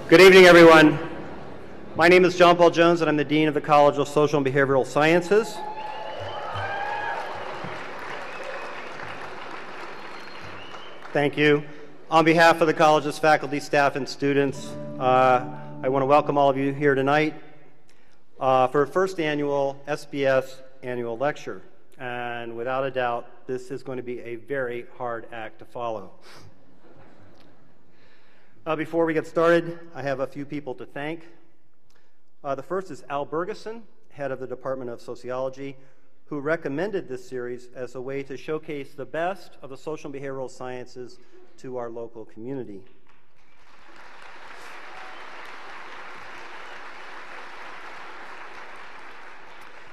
Good evening, everyone. My name is John Paul Jones, and I'm the Dean of the College of Social and Behavioral Sciences. Thank you. On behalf of the college's faculty, staff, and students, I want to welcome all of you here tonight for our first annual SBS annual lecture. And without a doubt, this is going to be a very hard act to follow. Before we get started, I have a few people to thank. The first is Al Bergeson, head of the Department of Sociology, who recommended this series as a way to showcase the best of the social and behavioral sciences to our local community.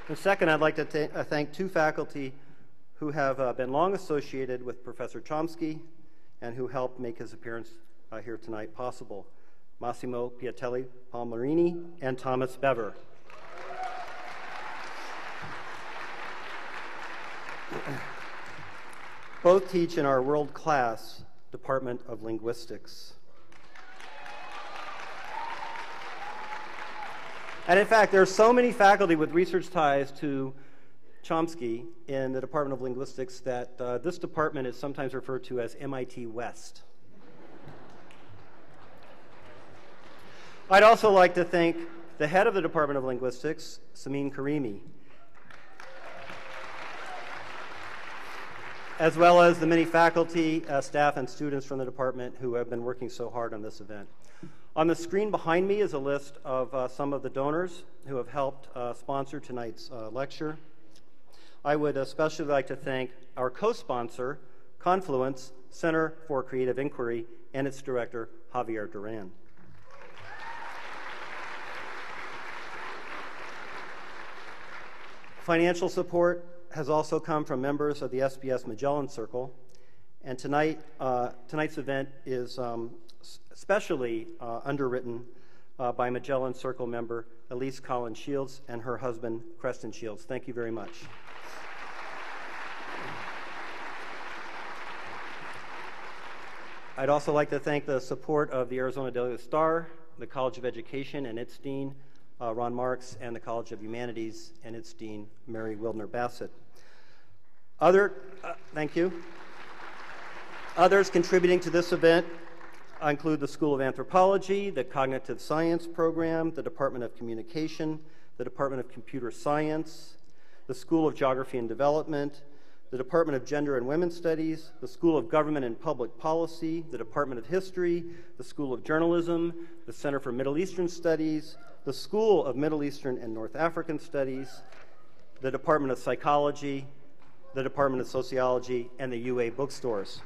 And second, I'd like to thank two faculty who have been long associated with Professor Chomsky and who helped make his appearance here tonight possible: Massimo Piatelli Palmerini and Thomas Bever. Both teach in our world-class Department of Linguistics. And in fact, there are so many faculty with research ties to Chomsky in the Department of Linguistics that this department is sometimes referred to as MIT West. I'd also like to thank the head of the Department of Linguistics, Samin Karimi, as well as the many faculty, staff, and students from the department who have been working so hard on this event. On the screen behind me is a list of some of the donors who have helped sponsor tonight's lecture. I would especially like to thank our co-sponsor, Confluence Center for Creative Inquiry, and its director, Javier Duran. Financial support has also come from members of the SBS Magellan Circle, and tonight's event is especially underwritten by Magellan Circle member Elise Collins Shields and her husband, Creston Shields. Thank you very much. I'd also like to thank the support of the Arizona Daily Star, the College of Education and its dean, Ron Marks, and the College of Humanities and its dean, Mary Wildner Bassett. Thank you. Others contributing to this event include the School of Anthropology, the Cognitive Science Program, the Department of Communication, the Department of Computer Science, the School of Geography and Development, the Department of Gender and Women's Studies, the School of Government and Public Policy, the Department of History, the School of Journalism, the Center for Middle Eastern Studies, the School of Middle Eastern and North African Studies, the Department of Psychology, the Department of Sociology, and the UA bookstores.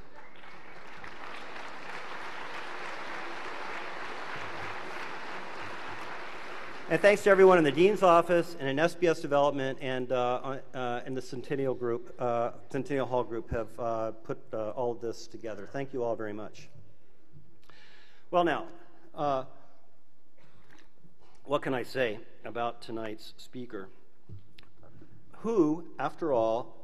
And thanks to everyone in the Dean's Office and in SBS Development and in the Centennial Group, Centennial Hall Group have put all of this together. Thank you all very much. Well now, what can I say about tonight's speaker, who, after all,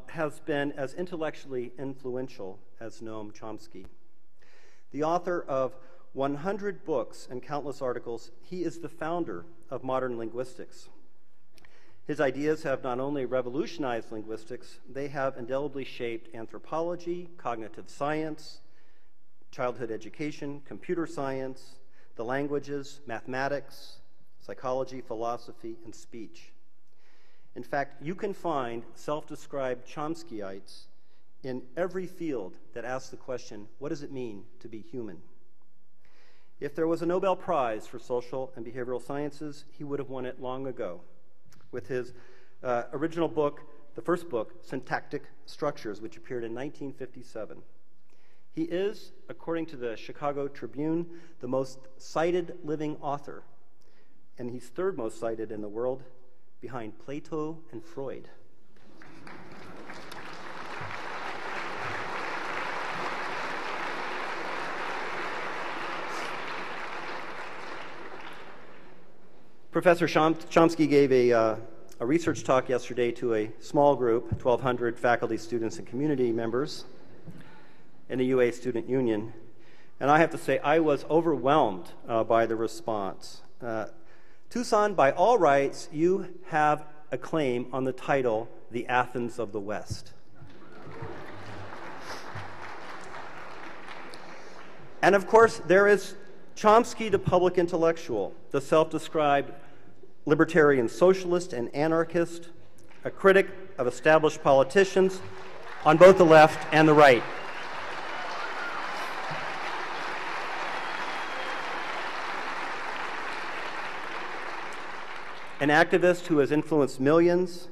has been as intellectually influential as Noam Chomsky. The author of 100 books and countless articles, he is the founder of modern linguistics. His ideas have not only revolutionized linguistics, they have indelibly shaped anthropology, cognitive science, childhood education, computer science, the languages, mathematics, psychology, philosophy, and speech. In fact, you can find self-described Chomskyites in every field that asks the question, what does it mean to be human? If there was a Nobel Prize for social and behavioral sciences, he would have won it long ago with his original book, the first book, Syntactic Structures, which appeared in 1957. He is, according to the Chicago Tribune, the most cited living author, and he's third most cited in the world, behind Plato and Freud. Professor Chomsky gave a research talk yesterday to a small group, 1,200 faculty, students, and community members in the UA Student Union. And I have to say, I was overwhelmed by the response. Tucson, by all rights, you have a claim on the title, The Athens of the West. And of course, there is Chomsky, the public intellectual, the self-described libertarian socialist and anarchist, a critic of established politicians on both the left and the right. An activist who has influenced millions,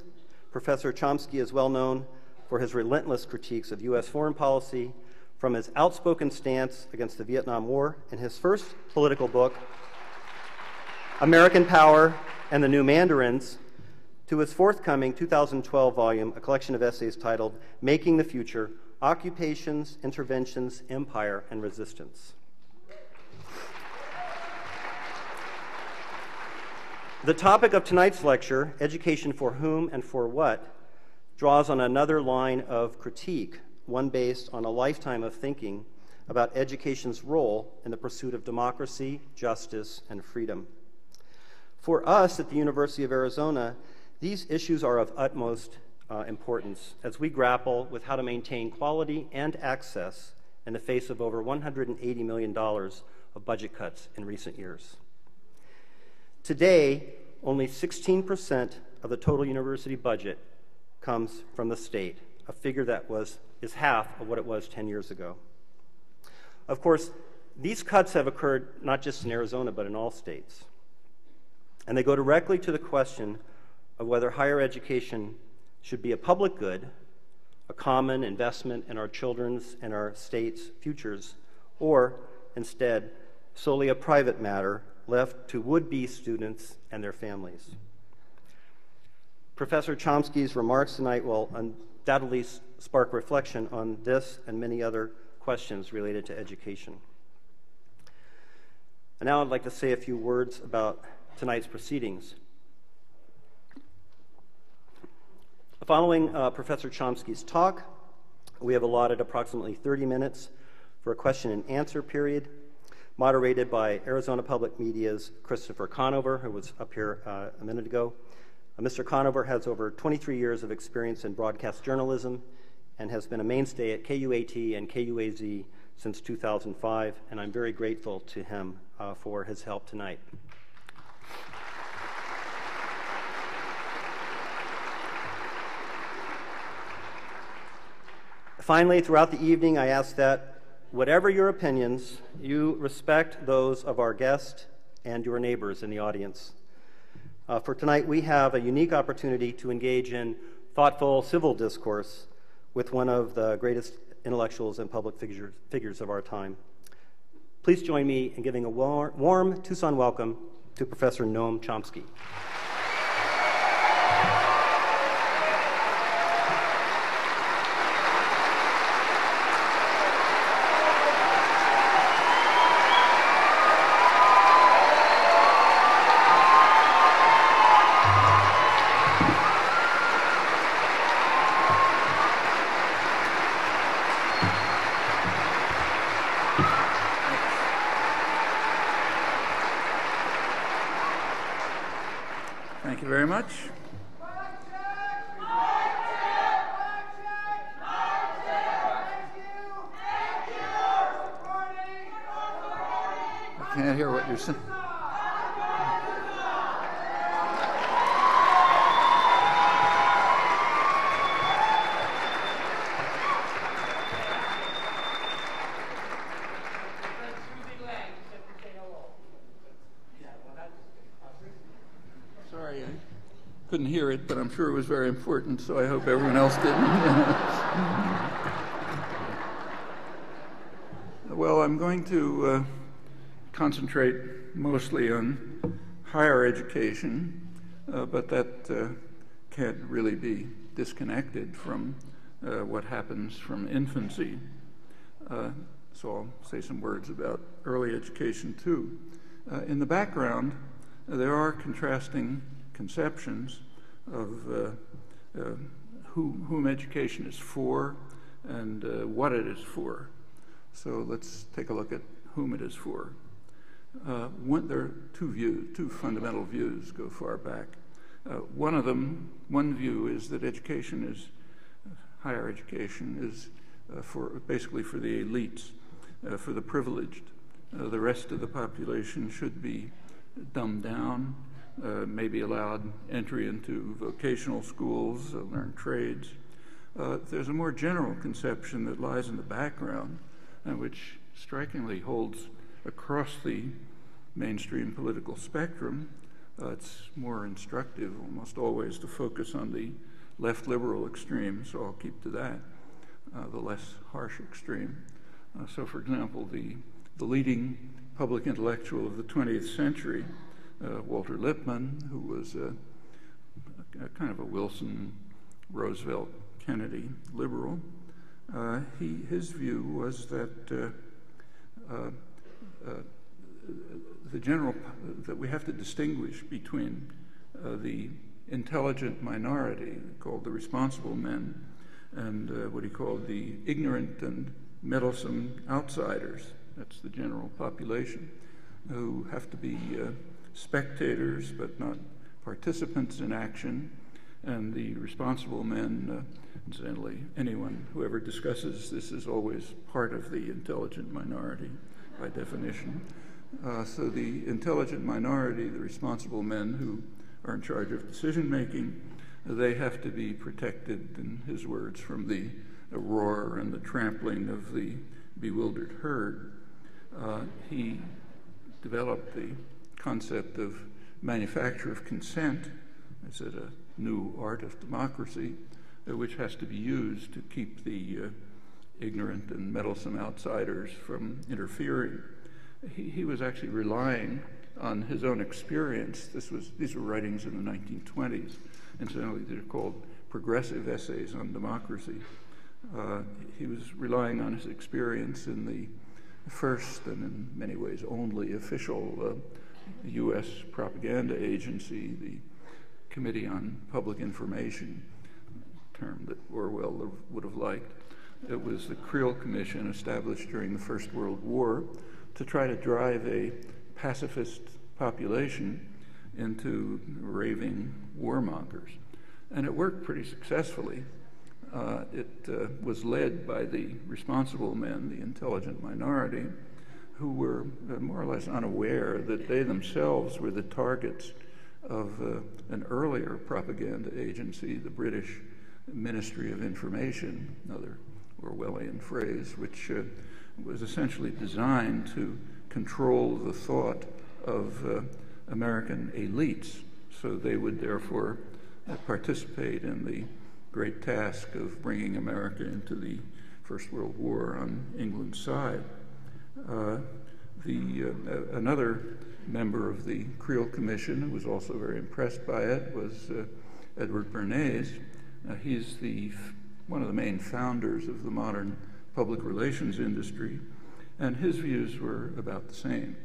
Professor Chomsky is well known for his relentless critiques of U.S. foreign policy, from his outspoken stance against the Vietnam War in his first political book, American Power and the New Mandarins, to his forthcoming 2012 volume, a collection of essays titled Making the Future, Occupations, Interventions, Empire, and Resistance. The topic of tonight's lecture, Education for Whom and for What, draws on another line of critique, one based on a lifetime of thinking about education's role in the pursuit of democracy, justice, and freedom. For us at the University of Arizona, these issues are of utmost importance as we grapple with how to maintain quality and access in the face of over $180 million of budget cuts in recent years. Today, only 16% of the total university budget comes from the state, a figure that is half of what it was 10 years ago. Of course, these cuts have occurred not just in Arizona, but in all states. And they go directly to the question of whether higher education should be a public good, a common investment in our children's and our state's futures, or instead, solely a private matter left to would-be students and their families. Professor Chomsky's remarks tonight will undoubtedly spark reflection on this and many other questions related to education. And now I'd like to say a few words about tonight's proceedings. Following Professor Chomsky's talk, we have allotted approximately 30 minutes for a question and answer period, moderated by Arizona Public Media's Christopher Conover, who was up here a minute ago. Mr. Conover has over 23 years of experience in broadcast journalism and has been a mainstay at KUAT and KUAZ since 2005, and I'm very grateful to him for his help tonight. Finally, throughout the evening, I ask that, whatever your opinions, you respect those of our guests and your neighbors in the audience. For tonight, we have a unique opportunity to engage in thoughtful civil discourse with one of the greatest intellectuals and public figures of our time. Please join me in giving a warm Tucson welcome to Professor Noam Chomsky. Thank you very much. I can't hear what you're saying. Sorry, I couldn't hear it, but I'm sure it was very important, so I hope everyone else didn't. Well, I'm going to concentrate mostly on higher education, but that can't really be disconnected from what happens from infancy. So I'll say some words about early education too. In the background, there are contrasting conceptions of whom education is for and what it is for. So let's take a look at whom it is for. There are two fundamental views go far back. One view is that higher education is basically for the elites, for the privileged. The rest of the population should be dumbed down, maybe allowed entry into vocational schools, learn trades. There's a more general conception that lies in the background, which strikingly holds across the mainstream political spectrum. It's more instructive almost always to focus on the left liberal extreme, so I'll keep to that, the less harsh extreme. So for example, the leading public intellectual of the 20th century, Walter Lippmann, who was a kind of a Wilson, Roosevelt, Kennedy liberal, his view was that that we have to distinguish between the intelligent minority, called the responsible men, and what he called the ignorant and meddlesome outsiders. That's the general population, who have to be spectators but not participants in action. And the responsible men, incidentally, whoever discusses this is always part of the intelligent minority by definition. So the intelligent minority, the responsible men who are in charge of decision making, they have to be protected, in his words, from the roar and the trampling of the bewildered herd. He developed the concept of manufacture of consent. It's a new art of democracy, which has to be used to keep the ignorant and meddlesome outsiders from interfering. He was actually relying on his own experience. These were writings in the 1920s. Incidentally, they're called progressive essays on democracy. He was relying on his experience in the first and in many ways only official U.S. propaganda agency, the Committee on Public Information, a term that Orwell would have liked. It was the Creel Commission established during the First World War to try to drive a pacifist population into raving warmongers. And it worked pretty successfully. It was led by the responsible men, the intelligent minority, who were more or less unaware that they themselves were the targets of an earlier propaganda agency, the British Ministry of Information, another Orwellian phrase, which was essentially designed to control the thought of American elites, so they would therefore participate in the great task of bringing America into the First World War on England's side. Another member of the Creel Commission, who was also very impressed by it, was Edward Bernays. He's one of the main founders of the modern public relations industry, and his views were about the same.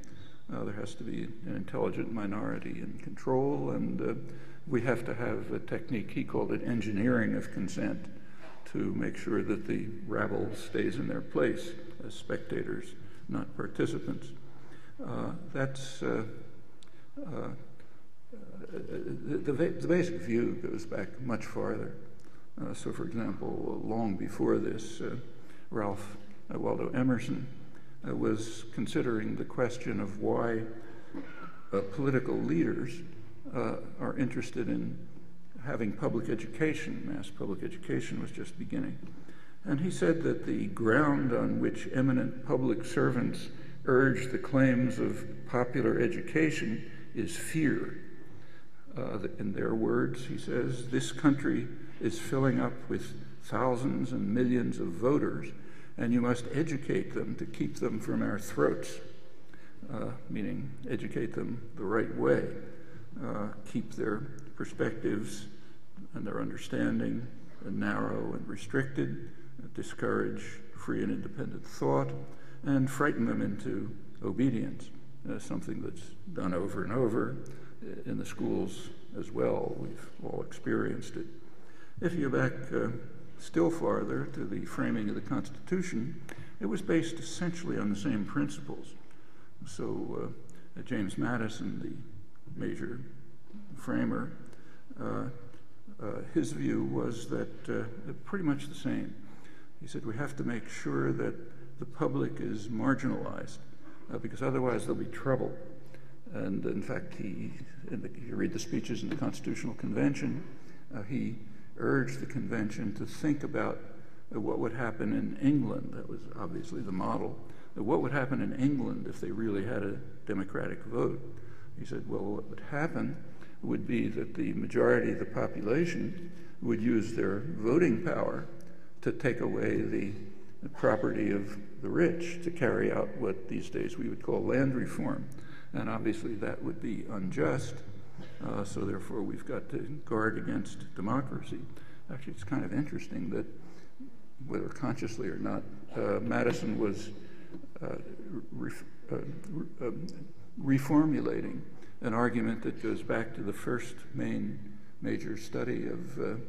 There has to be an intelligent minority in control, and we have to have a technique, he called it engineering of consent, to make sure that the rabble stays in their place as spectators, not participants. The basic view goes back much farther. So, for example, long before this, Ralph Waldo Emerson was considering the question of why political leaders are interested in having public education. Mass public education was just beginning. And he said that the ground on which eminent public servants urge the claims of popular education is fear. In their words, he says, this country is filling up with thousands and millions of voters, and you must educate them to keep them from our throats, meaning educate them the right way, keep their perspectives and their understanding narrow and restricted, discourage free and independent thought, and frighten them into obedience, something that's done over and over in the schools as well. We've all experienced it. If you go back still farther to the framing of the Constitution, it was based essentially on the same principles. So James Madison, the major framer, his view was that pretty much the same. He said we have to make sure that the public is marginalized because otherwise there'll be trouble. And in fact, you read the speeches in the Constitutional Convention, he urged the convention to think about what would happen in England. That was obviously the model. What would happen in England if they really had a democratic vote? He said, well, what would happen would be that the majority of the population would use their voting power to take away the property of the rich, to carry out what these days we would call land reform. And obviously that would be unjust, so therefore we've got to guard against democracy. Actually, it's kind of interesting that, whether consciously or not, Madison was reformulating an argument that goes back to the first major study of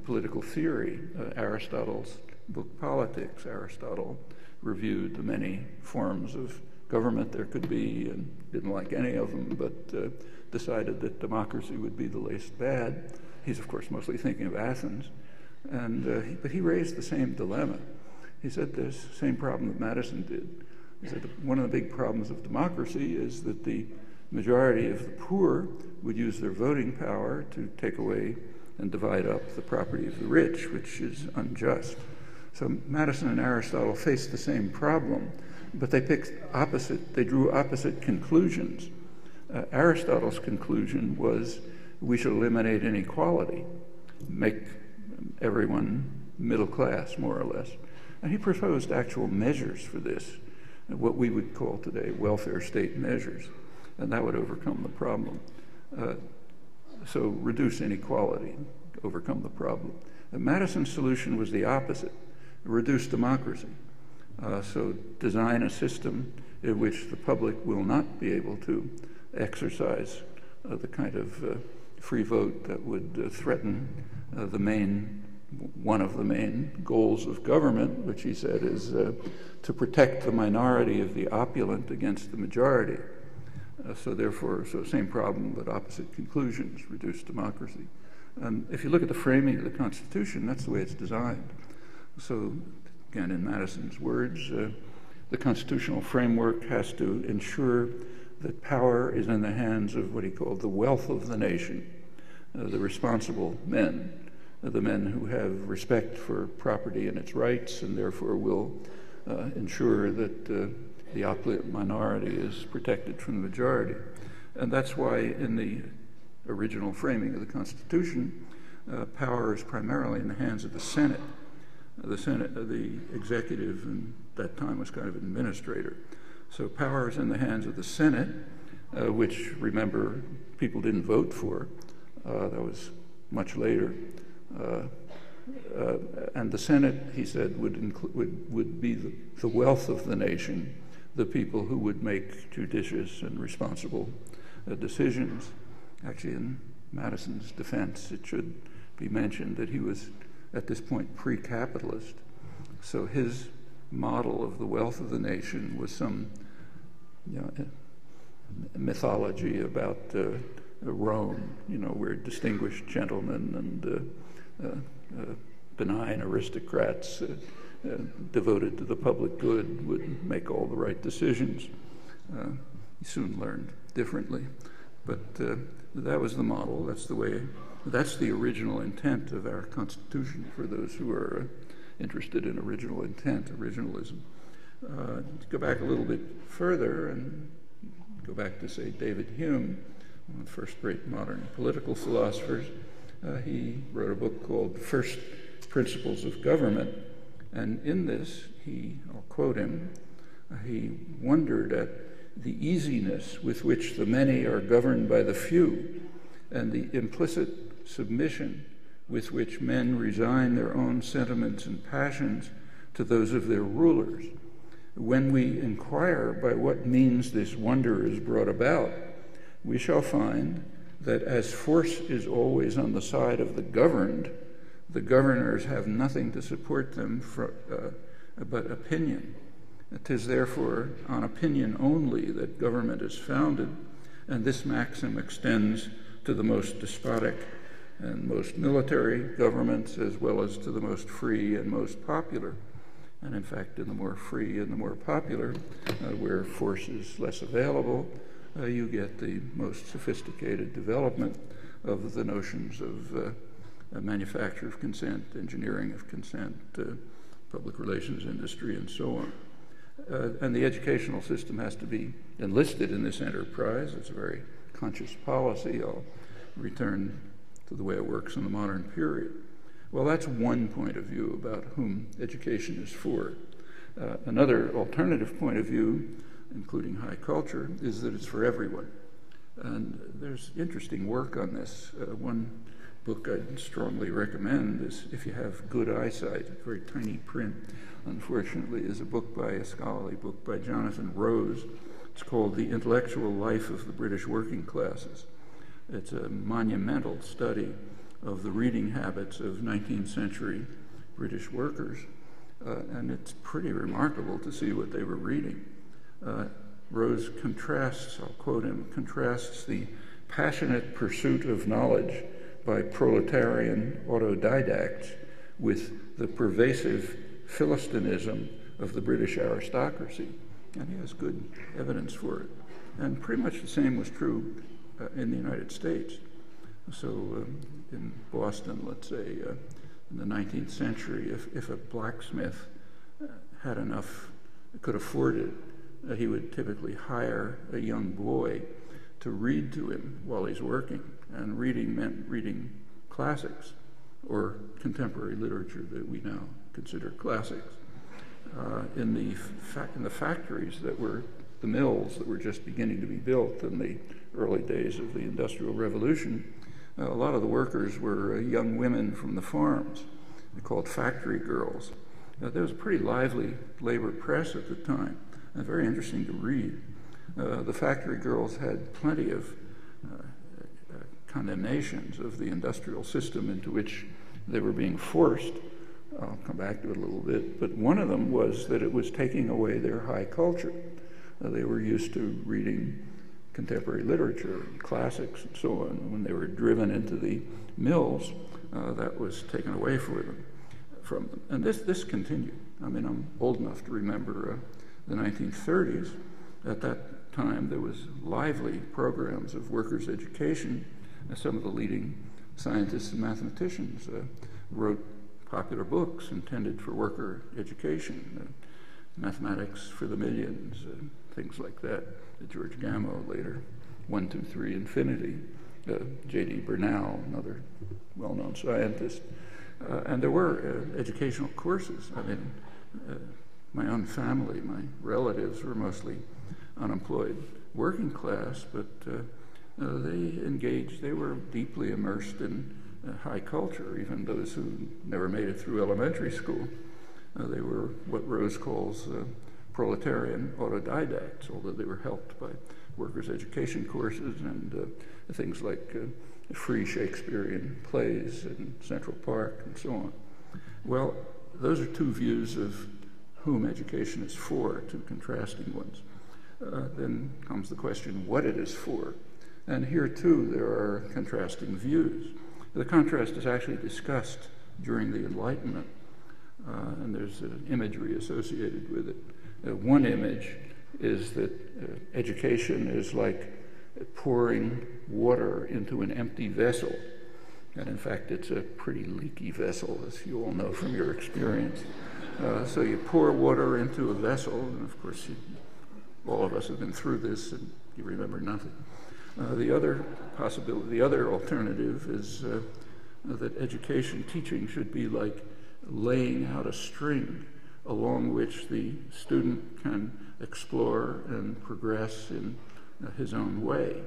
political theory, Aristotle's book Politics. Aristotle reviewed the many forms of government there could be and didn't like any of them, but decided that democracy would be the least bad. He's, of course, mostly thinking of Athens. But he raised the same dilemma. He said there's the same problem that Madison did. He said one of the big problems of democracy is that the majority of the poor would use their voting power to take away and divide up the property of the rich, which is unjust. So Madison and Aristotle faced the same problem, but they drew opposite conclusions. Aristotle's conclusion was we should eliminate inequality, make everyone middle class, more or less. And he proposed actual measures for this, what we would call today welfare state measures, and that would overcome the problem. So reduce inequality, overcome the problem. Madison's solution was the opposite, reduce democracy. So design a system in which the public will not be able to exercise the kind of free vote that would threaten one of the main goals of government, which he said is to protect the minority of the opulent against the majority. So same problem, but opposite conclusions, reduce democracy. And if you look at the framing of the Constitution, that's the way it's designed. So again, in Madison's words, the constitutional framework has to ensure that power is in the hands of what he called the wealth of the nation, the responsible men, the men who have respect for property and its rights and therefore will ensure that the opulent minority is protected from the majority. And that's why in the original framing of the Constitution, power is primarily in the hands of the Senate. The executive, in that time, was kind of administrator. So power is in the hands of the Senate, which, remember, people didn't vote for. That was much later. And the Senate, he said, would be the wealth of the nation, the people who would make judicious and responsible decisions. Actually, in Madison's defense, it should be mentioned that he was, at this point, pre-capitalist. So his model of the wealth of the nation was some mythology about Rome, where distinguished gentlemen and benign aristocrats devoted to the public good would make all the right decisions. He soon learned differently. But that was the model. That's the original intent of our Constitution for those who are interested in original intent, originalism. To go back a little bit further and go back to, say, David Hume, one of the first great modern political philosophers. He wrote a book called First Principles of Government, and in this, I'll quote him, he wondered at the easiness with which the many are governed by the few, and the implicit submission with which men resign their own sentiments and passions to those of their rulers. When we inquire by what means this wonder is brought about, we shall find that as force is always on the side of the governed, the governors have nothing to support them but opinion. 'Tis therefore on opinion only that government is founded, and this maxim extends to the most despotic and most military governments, as well as to the most free and most popular. And in fact, in the more free and the more popular, where force is less available, you get the most sophisticated development of the notions of manufacture of consent, engineering of consent, public relations industry, and so on. And the educational system has to be enlisted in this enterprise. It's a very conscious policy. I'll return to the way it works in the modern period. Well, that's one point of view about whom education is for. Another alternative point of view, including high culture, is that it's for everyone. And there's interesting work on this. One book I'd strongly recommend is, if you have good eyesight, very tiny print, unfortunately, is a scholarly book by Jonathan Rose. It's called The Intellectual Life of the British Working Classes. It's a monumental study of the reading habits of 19th century British workers, and it's pretty remarkable to see what they were reading. Rose contrasts, I'll quote him, contrasts the passionate pursuit of knowledge by proletarian autodidacts with the pervasive Philistinism of the British aristocracy. And he has good evidence for it. And pretty much the same was true in the United States. So in Boston, let's say, in the 19th century, if a blacksmith had enough, could afford it, he would typically hire a young boy to read to him while he's working. And reading meant reading classics or contemporary literature that we now consider classics. In the factories that were the mills that were just beginning to be built in the early days of the Industrial Revolution, a lot of the workers were young women from the farms. They're called factory girls. There was a pretty lively labor press at the time, and very interesting to read. The factory girls had plenty of condemnations of the industrial system into which they were being forced. I'll come back to it a little bit, but one of them was that it was taking away their high culture. They were used to reading contemporary literature, classics, and so on. When they were driven into the mills, that was taken away from them. And this continued. I mean, I'm old enough to remember the 1930s. At that time, there was lively programs of workers' education. Some of the leading scientists and mathematicians wrote popular books intended for worker education, Mathematics for the Millions, things like that. George Gamow later, 1, 2, 3, Infinity, J.D. Bernal, another well-known scientist. And there were educational courses. I mean, my own family, my relatives were mostly unemployed working class, but they were deeply immersed in high culture, even those who never made it through elementary school. They were what Rose calls proletarian autodidacts, although they were helped by workers' education courses and things like free Shakespearean plays in Central Park and so on. Well, those are two views of whom education is for, two contrasting ones. Then comes the question what it is for. And here, too, there are contrasting views. The contrast is actually discussed during the Enlightenment, and there's imagery associated with it. One image is that education is like pouring water into an empty vessel. And in fact, it's a pretty leaky vessel, as you all know from your experience. So you pour water into a vessel, and of course, all of us have been through this, and you remember nothing. The other possibility, the other alternative is that education, teaching should be like laying out a string along which the student can explore and progress in his own way.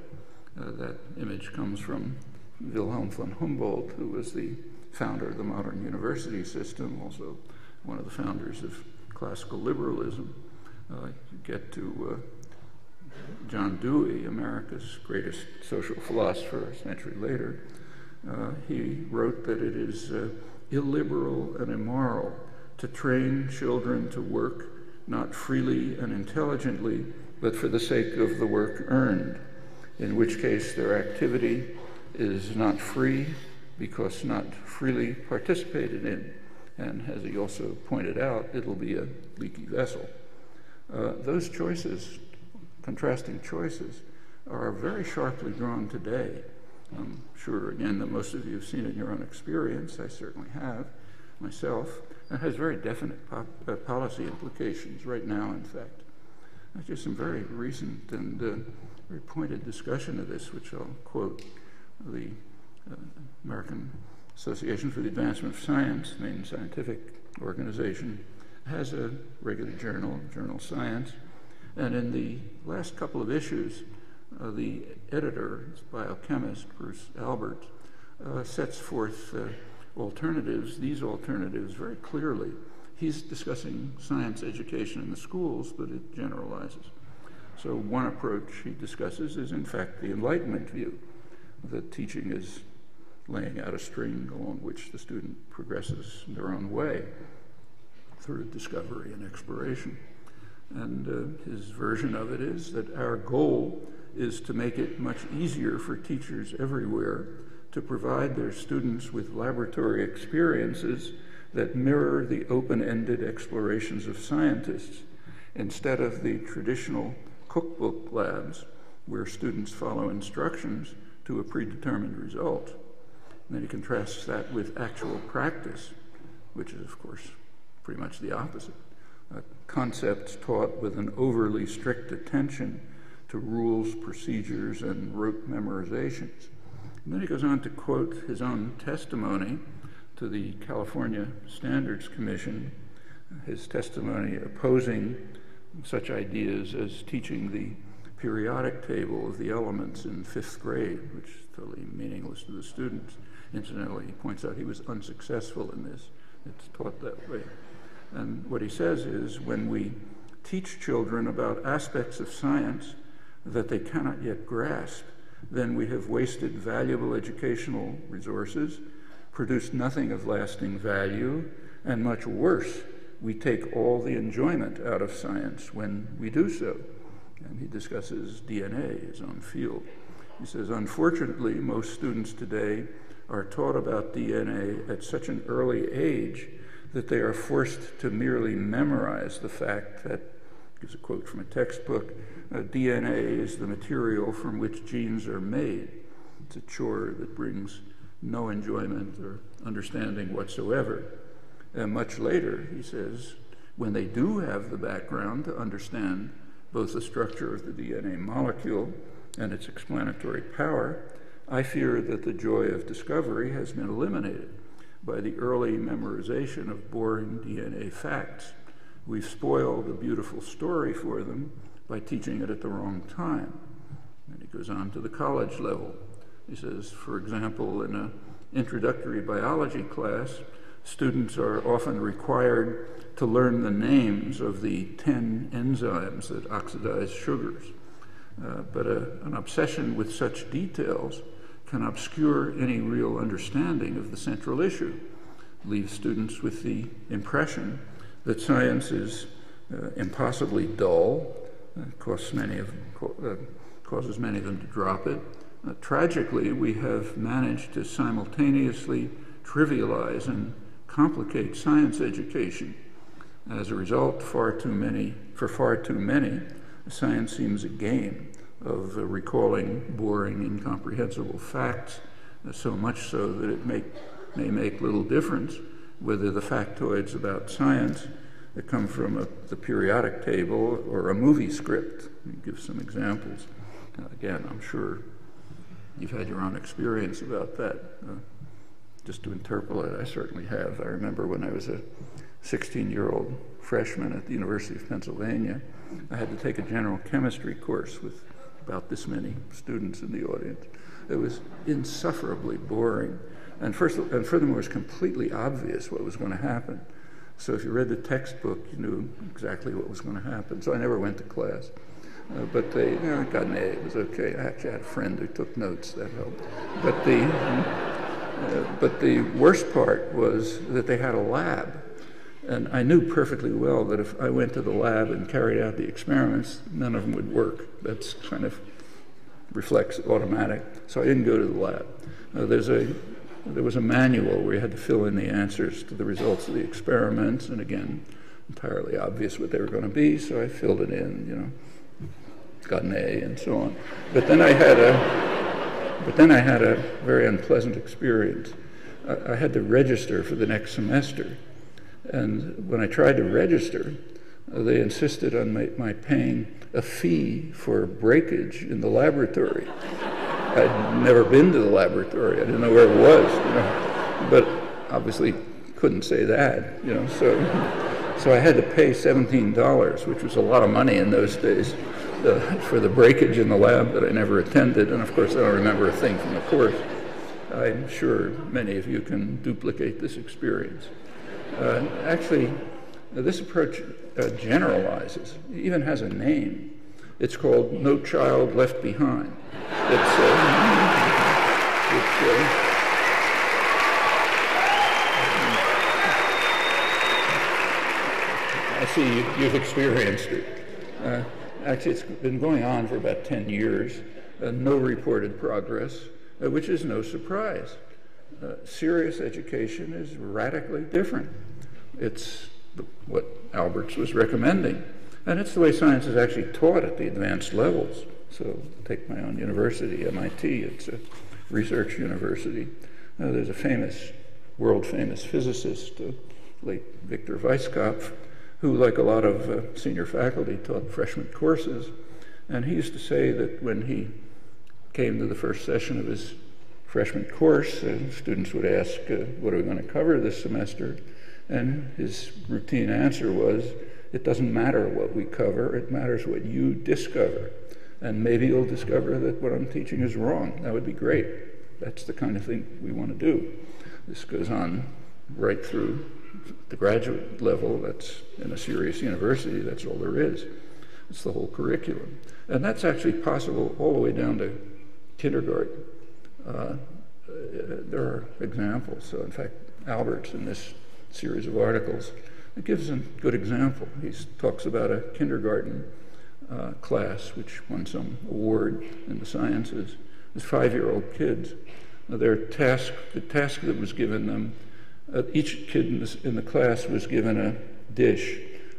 That image comes from Wilhelm von Humboldt, who was the founder of the modern university system, also one of the founders of classical liberalism. You get to John Dewey, America's greatest social philosopher, a century later. He wrote that it is illiberal and immoral to train children to work not freely and intelligently, but for the sake of the work earned, in which case their activity is not free because not freely participated in. And as he also pointed out, it'll be a leaky vessel. Those choices, contrasting choices, are very sharply drawn today. I'm sure, again, that most of you have seen it in your own experience. I certainly have, myself. It has very definite policy implications right now, in fact. Just some very recent and very pointed discussion of this, which I'll quote. The American Association for the Advancement of Science, the main scientific organization, has a regular journal, Journal Science, and in the last couple of issues, the editor, biochemist Bruce Albert, sets forth alternatives, these alternatives very clearly. He's discussing science education in the schools, but it generalizes. So one approach he discusses is, in fact, the Enlightenment view, that teaching is laying out a string along which the student progresses in their own way through discovery and exploration. And his version of it is that our goal is to make it much easier for teachers everywhere to provide their students with laboratory experiences that mirror the open-ended explorations of scientists instead of the traditional cookbook labs where students follow instructions to a predetermined result. And then he contrasts that with actual practice, which is, of course, pretty much the opposite. Concepts taught with an overly strict attention to rules, procedures, and rote memorizations. And then he goes on to quote his own testimony to the California Standards Commission, his testimony opposing such ideas as teaching the periodic table of the elements in 5th grade, which is totally meaningless to the students. Incidentally, he points out he was unsuccessful in this. It's taught that way. And what he says is, when we teach children about aspects of science that they cannot yet grasp, then we have wasted valuable educational resources, produced nothing of lasting value, and much worse, we take all the enjoyment out of science when we do so. And he discusses DNA, his own field. He says, unfortunately, most students today are taught about DNA at such an early age that they are forced to merely memorize the fact that, gives a quote from a textbook, DNA is the material from which genes are made. It's a chore that brings no enjoyment or understanding whatsoever. And much later, he says, when they do have the background to understand both the structure of the DNA molecule and its explanatory power, I fear that the joy of discovery has been eliminated by the early memorization of boring DNA facts. We've spoiled a beautiful story for them by teaching it at the wrong time. And he goes on to the college level. He says, for example, in an introductory biology class, students are often required to learn the names of the 10 enzymes that oxidize sugars. But an obsession with such details can obscure any real understanding of the central issue, leave students with the impression that science is impossibly dull, causes many of them to drop it. Tragically, we have managed to simultaneously trivialize and complicate science education. As a result, for far too many, science seems a game of recalling boring, incomprehensible facts, so much so that it may make little difference whether the factoids about science that come from the periodic table or a movie script. Let me give some examples. Again, I'm sure you've had your own experience about that. Just to interpolate, I certainly have. I remember when I was a 16-year-old freshman at the University of Pennsylvania, I had to take a general chemistry course with about this many students in the audience. It was insufferably boring. And furthermore, it was completely obvious what was going to happen. So if you read the textbook, you knew exactly what was going to happen. So I never went to class. But I got an A. It was okay. I actually had a friend who took notes. That helped. But the worst part was that they had a lab. And I knew perfectly well that if I went to the lab and carried out the experiments, none of them would work. That's kind of reflex automatic. So I didn't go to the lab. There was a manual where you had to fill in the answers to the results of the experiments, and again, entirely obvious what they were going to be, so I filled it in, you know, got an A and so on. But then I had a very unpleasant experience. I had to register for the next semester, and when I tried to register, they insisted on my paying a fee for breakage in the laboratory. I'd never been to the laboratory. I didn't know where it was, you know, but obviously couldn't say that, you know. So I had to pay $17, which was a lot of money in those days, for the breakage in the lab that I never attended. And of course, I don't remember a thing from the course. I'm sure many of you can duplicate this experience. Actually, this approach generalizes, it even has a name. It's called No Child Left Behind. I see you've experienced it. Actually, it's been going on for about 10 years. No reported progress, which is no surprise. Serious education is radically different. It's what Alberts was recommending. And it's the way science is actually taught at the advanced levels. So take my own university, MIT, it's a research university. There's a world-famous physicist, late Victor Weisskopf, who, like a lot of senior faculty, taught freshman courses. And he used to say that when he came to the first session of his freshman course, students would ask, what are we going to cover this semester? And his routine answer was, it doesn't matter what we cover, it matters what you discover. And maybe you'll discover that what I'm teaching is wrong. That would be great. That's the kind of thing we want to do. This goes on right through the graduate level. That's in a serious university, that's all there is. It's the whole curriculum. And that's actually possible all the way down to kindergarten. There are examples. So in fact, Alberts, in this series of articles, it gives a good example. He talks about a kindergarten class which won some award in the sciences. These 5-year-old kids. The task that was given them, each kid in the class was given a dish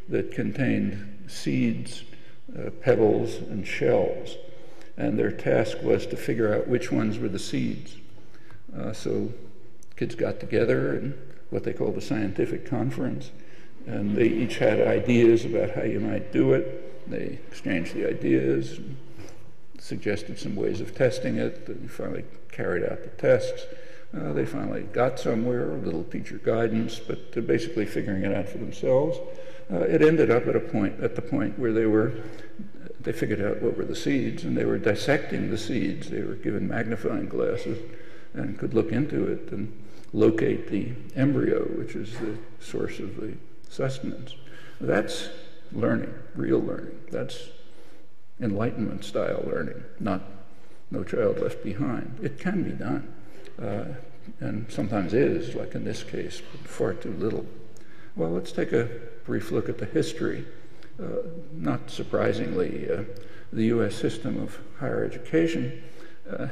that contained seeds, pebbles, and shells. And their task was to figure out which ones were the seeds. So kids got together in what they called a scientific conference, and they each had ideas about how you might do it. They exchanged the ideas, and suggested some ways of testing it, and finally carried out the tests. They finally got somewhere, a little teacher guidance, but basically figuring it out for themselves. It ended up at the point where they figured out what were the seeds, and they were dissecting the seeds. They were given magnifying glasses and could look into it and locate the embryo, which is the source of the sustenance. That's learning, real learning. That's Enlightenment-style learning, not No Child Left Behind. It can be done, and sometimes is, like in this case, but far too little. Well, let's take a brief look at the history. Not surprisingly, the U.S. system of higher education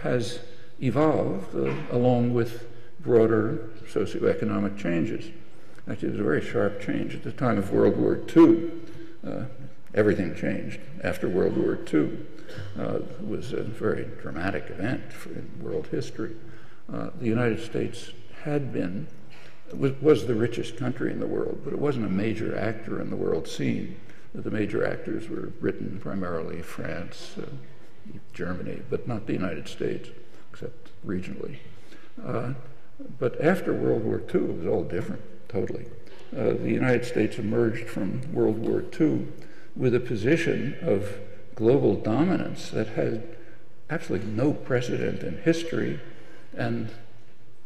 has evolved along with broader socioeconomic changes. Actually, it was a very sharp change at the time of World War II. Everything changed after World War II. It was a very dramatic event in world history. The United States was the richest country in the world, but it wasn't a major actor in the world scene. The major actors were Britain, primarily France, Germany, but not the United States, except regionally. But after World War II, it was all different, totally. The United States emerged from World War II with a position of global dominance that had absolutely no precedent in history, and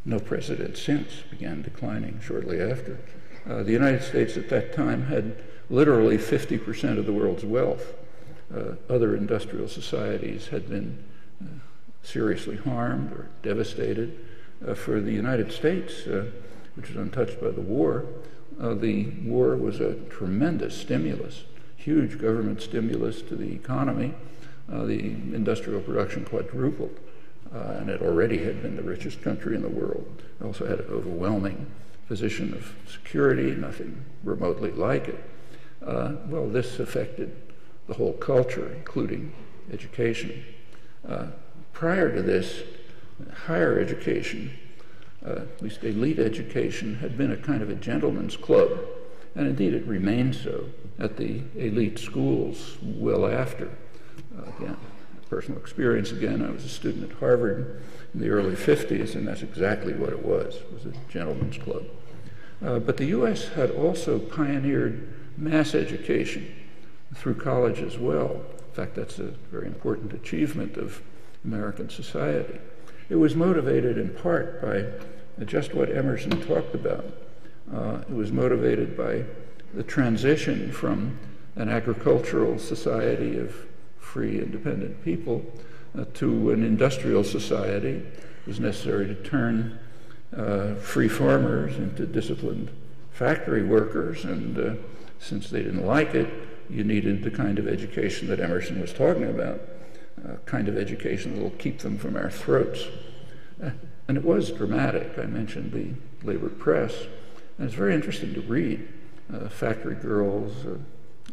no precedent since, began declining shortly after. The United States at that time had literally 50% of the world's wealth. Other industrial societies had been seriously harmed or devastated. For the United States, which was untouched by the war, the war was a tremendous stimulus, huge government stimulus to the economy. The industrial production quadrupled, and it already had been the richest country in the world. It also had an overwhelming position of security, nothing remotely like it. Well, this affected the whole culture, including education. Prior to this, higher education, at least elite education, had been a kind of a gentleman's club, and indeed it remained so at the elite schools well after. Again, personal experience again, I was a student at Harvard in the early 50s, and that's exactly what it was a gentleman's club. But the U.S. had also pioneered mass education through college as well. In fact, that's a very important achievement of American society. It was motivated in part by just what Emerson talked about. It was motivated by the transition from an agricultural society of free, independent people to an industrial society. It was necessary to turn free farmers into disciplined factory workers, and since they didn't like it, you needed the kind of education that Emerson was talking about, kind of education that will keep them from our throats. And it was dramatic. I mentioned the labor press, and it's very interesting to read. Factory girls,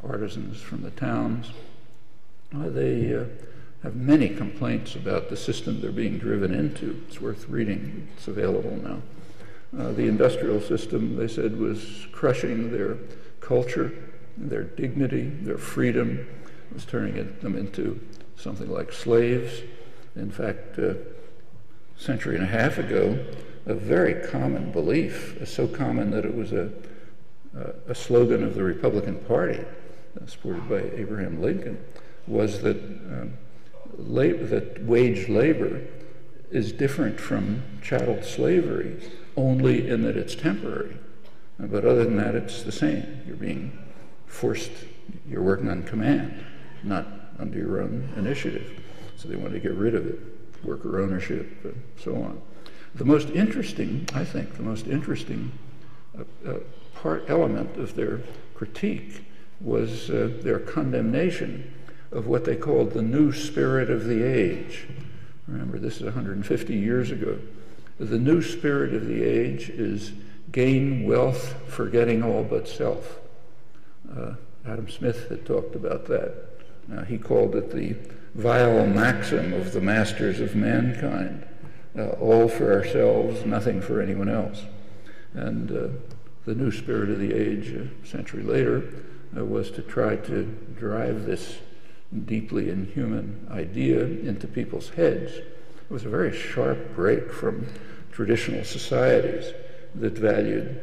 artisans from the towns, they have many complaints about the system they're being driven into. It's worth reading. It's available now. The industrial system, they said, was crushing their culture, their dignity, their freedom. It was turning them into something like slaves. In fact, a century and a half ago, a very common belief, so common that it was a slogan of the Republican Party, supported by Abraham Lincoln, was that that wage labor is different from chattel slavery only in that it's temporary. But other than that, it's the same. You're being forced, you're working on command, not under your own initiative. So they want to get rid of it, worker ownership, and so on. The most interesting, I think, the most interesting element of their critique was their condemnation of what they called the new spirit of the age. Remember, this is 150 years ago. The new spirit of the age is gain wealth, forgetting all but self. Adam Smith had talked about that. He called it the vile maxim of the masters of mankind. All for ourselves, nothing for anyone else. And the new spirit of the age, a century later, was to try to drive this deeply inhuman idea into people's heads. It was a very sharp break from traditional societies that valued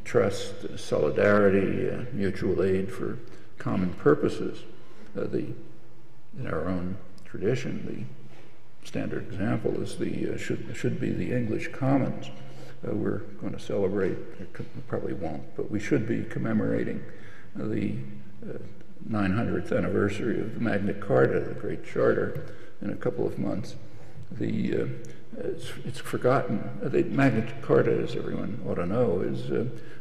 trust, solidarity, mutual aid for common purposes. In our own tradition, the standard example is should be the English Commons. We're going to celebrate, probably won't, but we should be commemorating the 900th anniversary of the Magna Carta, the Great Charter, in a couple of months. It's forgotten. The Magna Carta, as everyone ought to know, is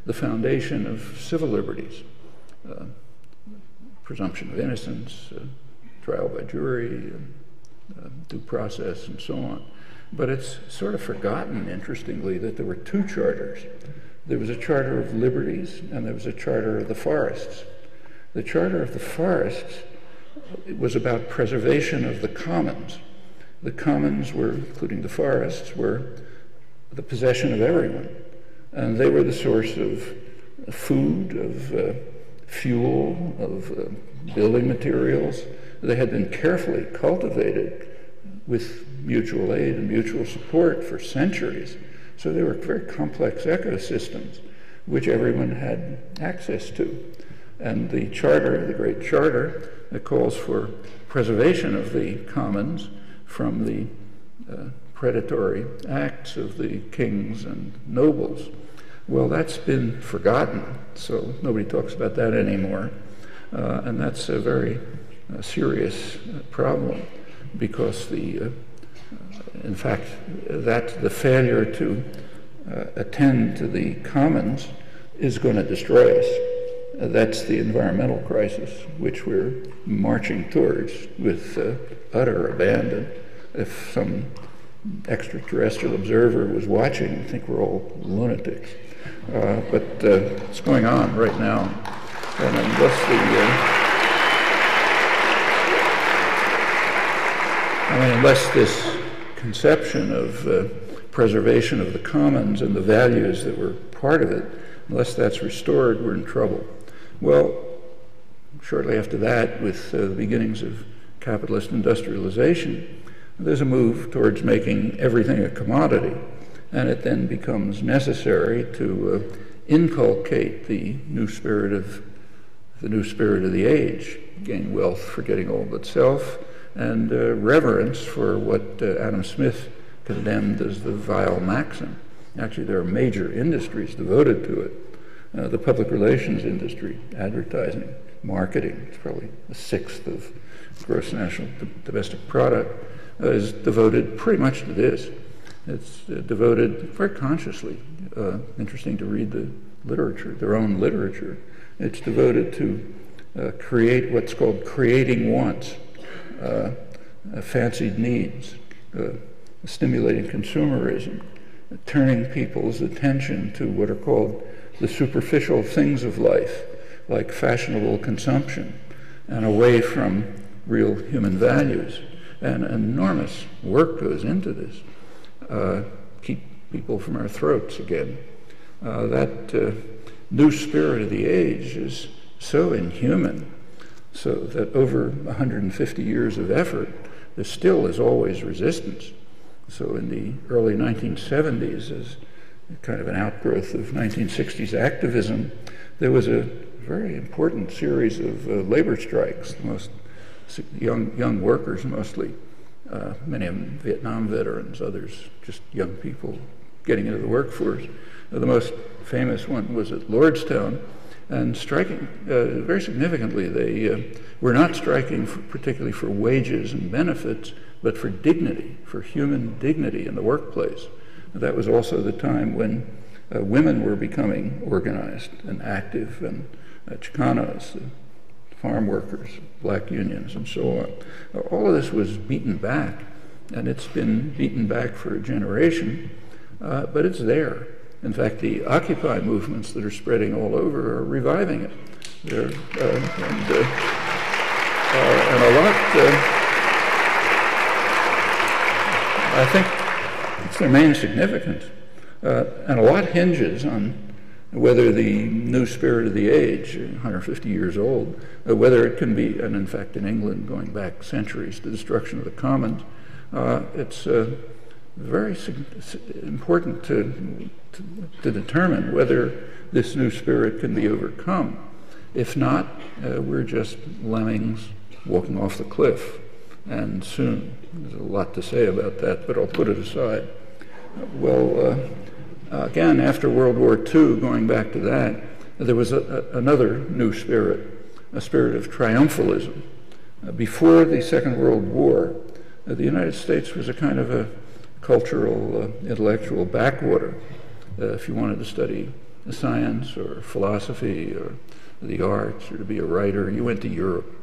the foundation of civil liberties, presumption of innocence, trial by jury, due process, and so on. But it's sort of forgotten, interestingly, that there were two charters. There was a charter of liberties, and there was a charter of the forests. The charter of the forests was about preservation of the commons. The commons were, including the forests, were the possession of everyone. And they were the source of food, of fuel, of building materials. They had been carefully cultivated with mutual aid and mutual support for centuries. So they were very complex ecosystems which everyone had access to. And the charter, the Great Charter, that calls for preservation of the commons from the predatory acts of the kings and nobles. Well, that's been forgotten, so nobody talks about that anymore. And that's a very serious problem, because in fact, the failure to attend to the commons is going to destroy us. That's the environmental crisis, which we're marching towards with utter abandon. If some extraterrestrial observer was watching, I think we're all lunatics. But it's going on right now. And unless this conception of preservation of the commons and the values that were part of it, unless that's restored, we're in trouble. Well, shortly after that, with the beginnings of capitalist industrialization, there's a move towards making everything a commodity, and it then becomes necessary to inculcate the new spirit of the age, gain wealth forgetting all but self, and reverence for what Adam Smith condemned as the vile maxim. Actually, there are major industries devoted to it. The public relations industry, advertising, marketing, it's probably a sixth of gross national domestic product, is devoted pretty much to this. It's devoted very consciously. Interesting to read the literature, their own literature. It's devoted to create what's called creating wants, fancied needs, stimulating consumerism, turning people's attention to what are called the superficial things of life, like fashionable consumption, and away from real human values. And enormous work goes into this. Keep people from our throats again. That new spirit of the age is so inhuman, so that over 150 years of effort, there still is always resistance. So in the early 1970s, as kind of an outgrowth of 1960s activism, there was a very important series of labor strikes, the most young workers mostly, many of them Vietnam veterans, others just young people getting into the workforce. The most famous one was at Lordstown, and striking very significantly. They were not striking particularly for wages and benefits, but for dignity, for human dignity in the workplace. That was also the time when women were becoming organized and active, and Chicanos, farm workers, black unions, and so on. All of this was beaten back, and it's been beaten back for a generation, but it's there. In fact, the Occupy movements that are spreading all over are reviving it. And a lot, I think it's their main significance, and a lot hinges on whether the new spirit of the age, 150 years old, whether it can be, and in fact in England going back centuries, the destruction of the commons, it's very important to determine whether this new spirit can be overcome. If not, we're just lemmings walking off the cliff, and soon. There's a lot to say about that, but I'll put it aside. Well, again, after World War II, going back to that, there was another new spirit, a spirit of triumphalism. Before the Second World War, the United States was a kind of a cultural, intellectual backwater. If you wanted to study science or philosophy or the arts or to be a writer, you went to Europe,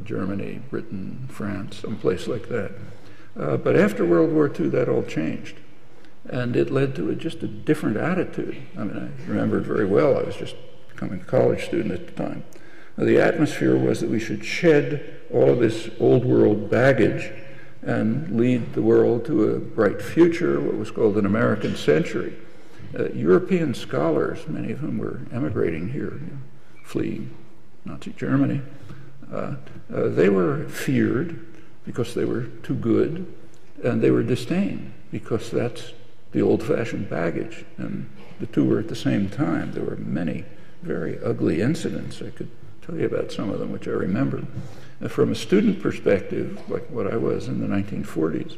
Germany, Britain, France, someplace like that. But after World War II, that all changed. And it led to just a different attitude. I mean, I remember it very well. I was just becoming a college student at the time. The atmosphere was that we should shed all of this old world baggage and lead the world to a bright future, what was called an American century. European scholars, many of whom were emigrating here, fleeing Nazi Germany, they were feared because they were too good, and they were disdained because that's the old-fashioned baggage. And the two were at the same time. There were many very ugly incidents. I could tell you about some of them, which I remember. From a student perspective, like what I was in the 1940s,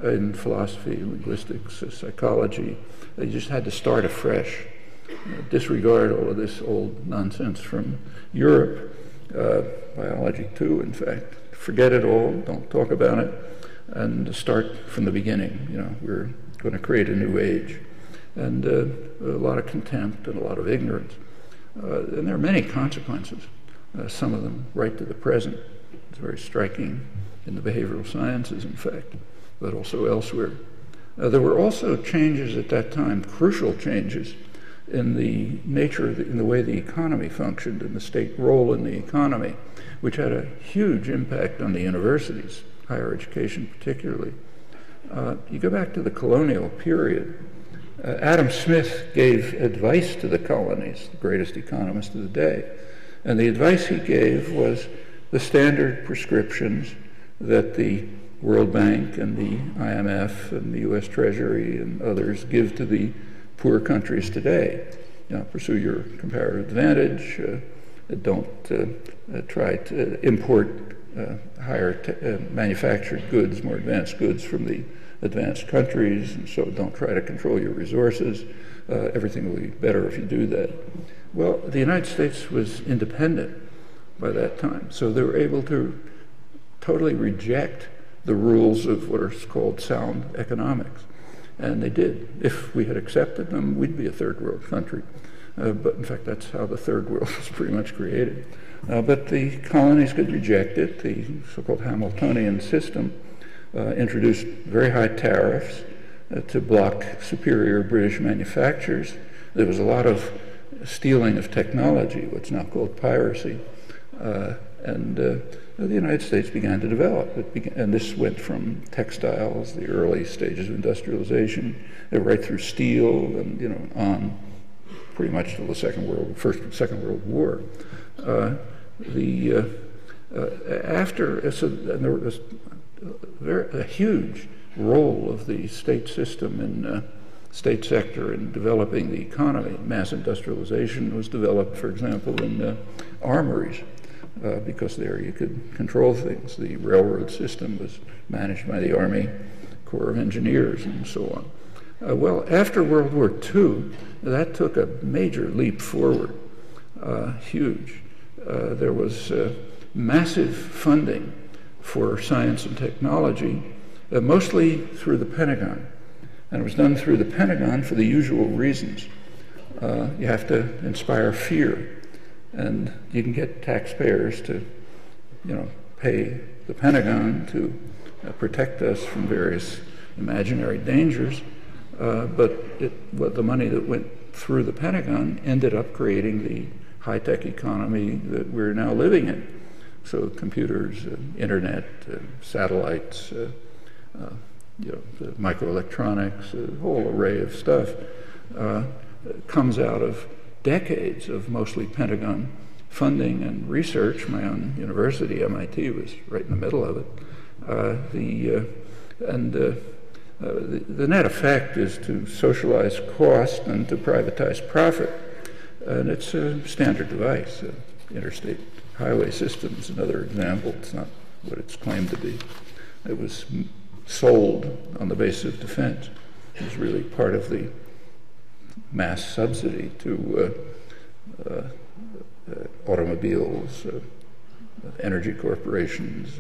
in philosophy, linguistics, psychology, they just had to start afresh, disregard all of this old nonsense from Europe, biology too, in fact. Forget it all, don't talk about it, and start from the beginning. We're going to create a new age. And a lot of contempt and a lot of ignorance. And there are many consequences, some of them right to the present. It's very striking in the behavioral sciences, in fact, but also elsewhere. There were also changes at that time, crucial changes, in the nature, in the way the economy functioned, and the state role in the economy, which had a huge impact on the universities, higher education particularly. You go back to the colonial period, Adam Smith gave advice to the colonies, the greatest economist of the day, and the advice he gave was the standard prescriptions that the World Bank and the IMF and the U.S. Treasury and others give to the poor countries today. Pursue your comparative advantage, don't try to import higher manufactured goods, more advanced goods from the advanced countries, and so don't try to control your resources. Everything will be better if you do that. Well, the United States was independent by that time, so they were able to totally reject the rules of what are called sound economics. And they did. If we had accepted them, we'd be a third world country. But in fact, that's how the third world was pretty much created. But the colonies could reject it. The so-called Hamiltonian system introduced very high tariffs to block superior British manufacturers. There was a lot of stealing of technology, what's now called piracy. And the United States began to develop. And this went from textiles, the early stages of industrialization, right through steel, and on pretty much till the Second World War. There was a huge role of the state system in state sector in developing the economy. Mass industrialization was developed, for example, in armories. Because there you could control things. The railroad system was managed by the Army Corps of Engineers and so on. Well, after World War II, that took a major leap forward, huge. There was massive funding for science and technology, mostly through the Pentagon. And it was done through the Pentagon for the usual reasons. You have to inspire fear. And you can get taxpayers to, pay the Pentagon to protect us from various imaginary dangers. But the money that went through the Pentagon ended up creating the high-tech economy that we're now living in. So computers, internet, satellites, the microelectronics, a whole array of stuff comes out of decades of mostly Pentagon funding and research. My own university, MIT, was right in the middle of it. The net effect is to socialize cost and to privatize profit. And it's a standard device. Interstate highway system is another example. It's not what it's claimed to be. It was sold on the basis of defense. It was really part of the mass subsidy to automobiles, energy corporations,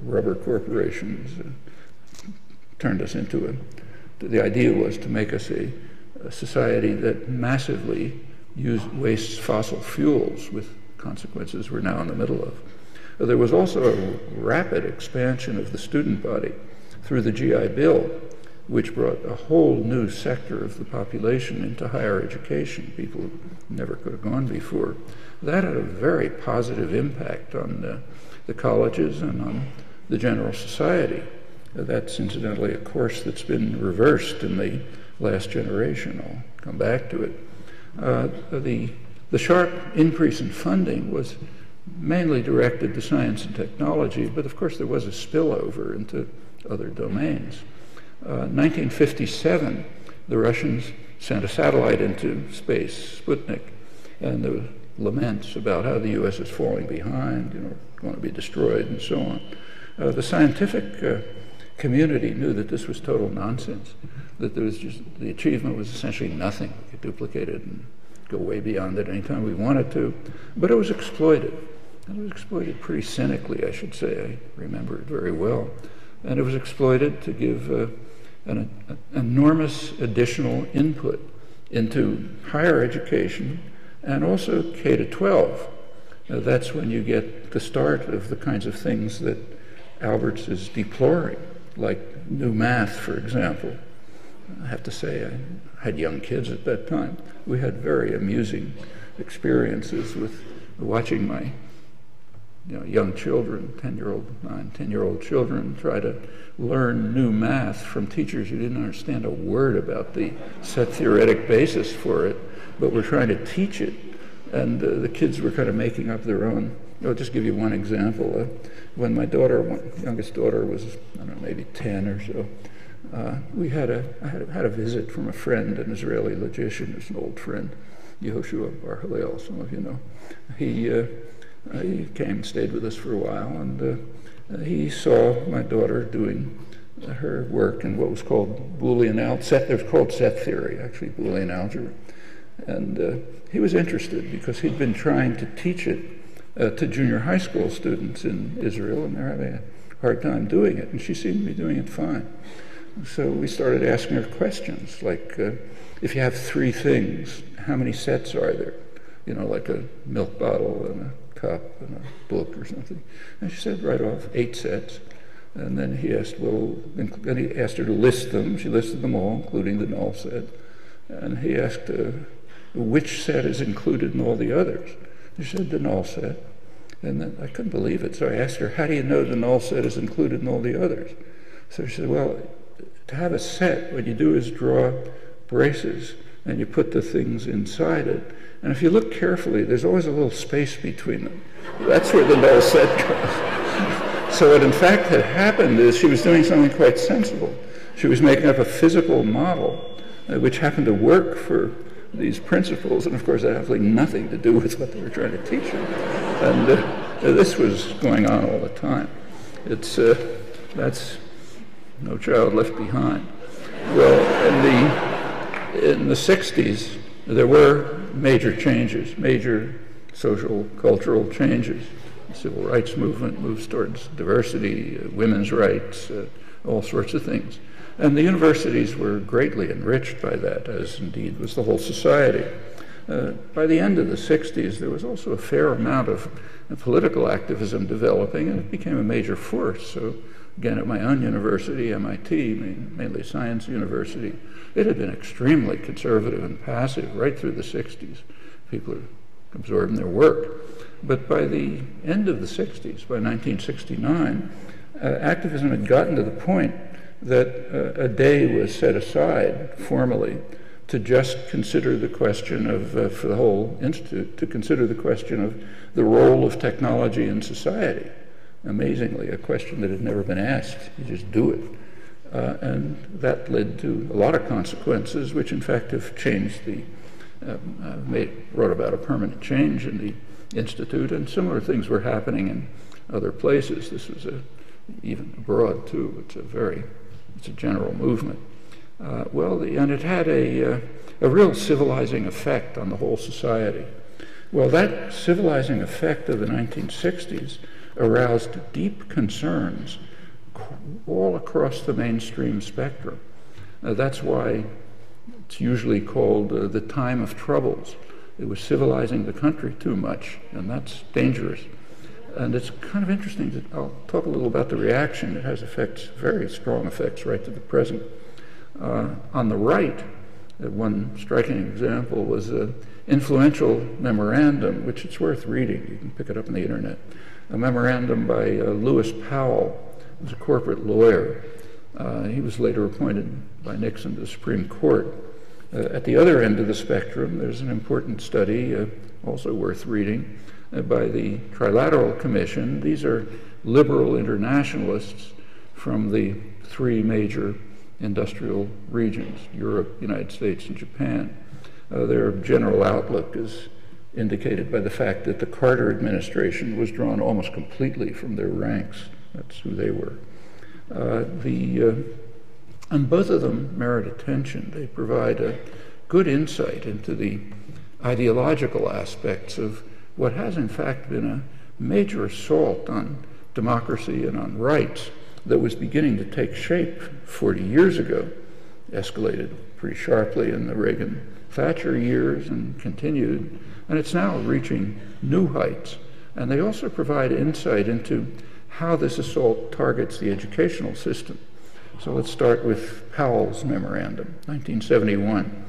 rubber corporations. Turned us into the idea was to make us a society that massively wastes fossil fuels, with consequences we're now in the middle of. There was also a rapid expansion of the student body through the GI Bill, which brought a whole new sector of the population into higher education, people who never could have gone before. That had a very positive impact on the colleges and on the general society. That's incidentally a course that's been reversed in the last generation. I'll come back to it. The sharp increase in funding was mainly directed to science and technology, but of course there was a spillover into other domains. 1957, the Russians sent a satellite into space, Sputnik, and there were laments about how the U.S. is falling behind, going to be destroyed and so on. The scientific community knew that this was total nonsense, that there was the achievement was essentially nothing. We could duplicate it and go way beyond it anytime we wanted to, but it was exploited. And it was exploited pretty cynically, I should say. I remember it very well. And it was exploited to give an enormous additional input into higher education and also K to 12. That's when you get the start of the kinds of things that Alberts is deploring, like new math, for example. I have to say, I had young kids at that time. We had very amusing experiences with watching my young children, 10-year-old children, try to learn new math from teachers who didn't understand a word about the set theoretic basis for it, but were trying to teach it. And the kids were kind of making up their own. I'll just give you one example. When my youngest daughter was, I don't know, maybe 10 or so, I had a visit from a friend, an Israeli logician, who's an old friend, Yehoshua Bar Hillel, some of you know. He came, stayed with us for a while, and he saw my daughter doing her work in what was called Boolean algebra. It was called set theory, actually, Boolean algebra. And he was interested because he'd been trying to teach it to junior high school students in Israel, and they're having a hard time doing it, and she seemed to be doing it fine. So we started asking her questions, like, if you have 3 things, how many sets are there? You know, like a milk bottle and a cup and a book or something. And she said right off, 8 sets. And then he asked, then he asked her to list them. She listed them all, including the null set. And he asked, which set is included in all the others? She said, the null set. And then I couldn't believe it, so I asked her, how do you know the null set is included in all the others? So she said, well, to have a set, what you do is draw braces, and you put the things inside it. And if you look carefully, there's always a little space between them. That's where the null set goes. So what in fact had happened is she was doing something quite sensible. She was making up a physical model, which happened to work for these principles, and of course that had absolutely nothing to do with what they were trying to teach her. And this was going on all the time. That's no child left behind. Well, in the 60s, there were major changes, major social, cultural changes. The civil rights movement moves towards diversity, women's rights, all sorts of things. And the universities were greatly enriched by that, as indeed was the whole society. By the end of the 60s, there was also a fair amount of political activism developing, and it became a major force. So again, at my own university, MIT, mainly science university, it had been extremely conservative and passive right through the 60s. People were absorbed in their work. But by the end of the 60s, by 1969, activism had gotten to the point that a day was set aside formally to just consider the question of, for the whole institute, to consider the question of the role of technology in society. Amazingly, a question that had never been asked. You just do it. And that led to a lot of consequences, which in fact have changed brought about a permanent change in the institute, and similar things were happening in other places. This was even abroad too. It's a general movement. And it had a real civilizing effect on the whole society. Well, that civilizing effect of the 1960s aroused deep concerns all across the mainstream spectrum. That's why it's usually called the time of troubles. It was civilizing the country too much, and that's dangerous. And it's kind of interesting. I'll talk a little about the reaction. It has effects, very strong effects, right to the present. On the right, one striking example was an influential memorandum, which it's worth reading. You can pick it up on the internet. A memorandum by Lewis Powell, who was a corporate lawyer. He was later appointed by Nixon to the Supreme Court. At the other end of the spectrum, there's an important study, also worth reading, by the Trilateral Commission. These are liberal internationalists from the 3 major industrial regions, Europe, United States, and Japan. Their general outlook is indicated by the fact that the Carter administration was drawn almost completely from their ranks. That's who they were. And both of them merit attention. They provide a good insight into the ideological aspects of what has in fact been a major assault on democracy and on rights that was beginning to take shape 40 years ago, escalated pretty sharply in the Reagan Thatcher years and continued, and it's now reaching new heights. And they also provide insight into how this assault targets the educational system. So let's start with Powell's memorandum, 1971.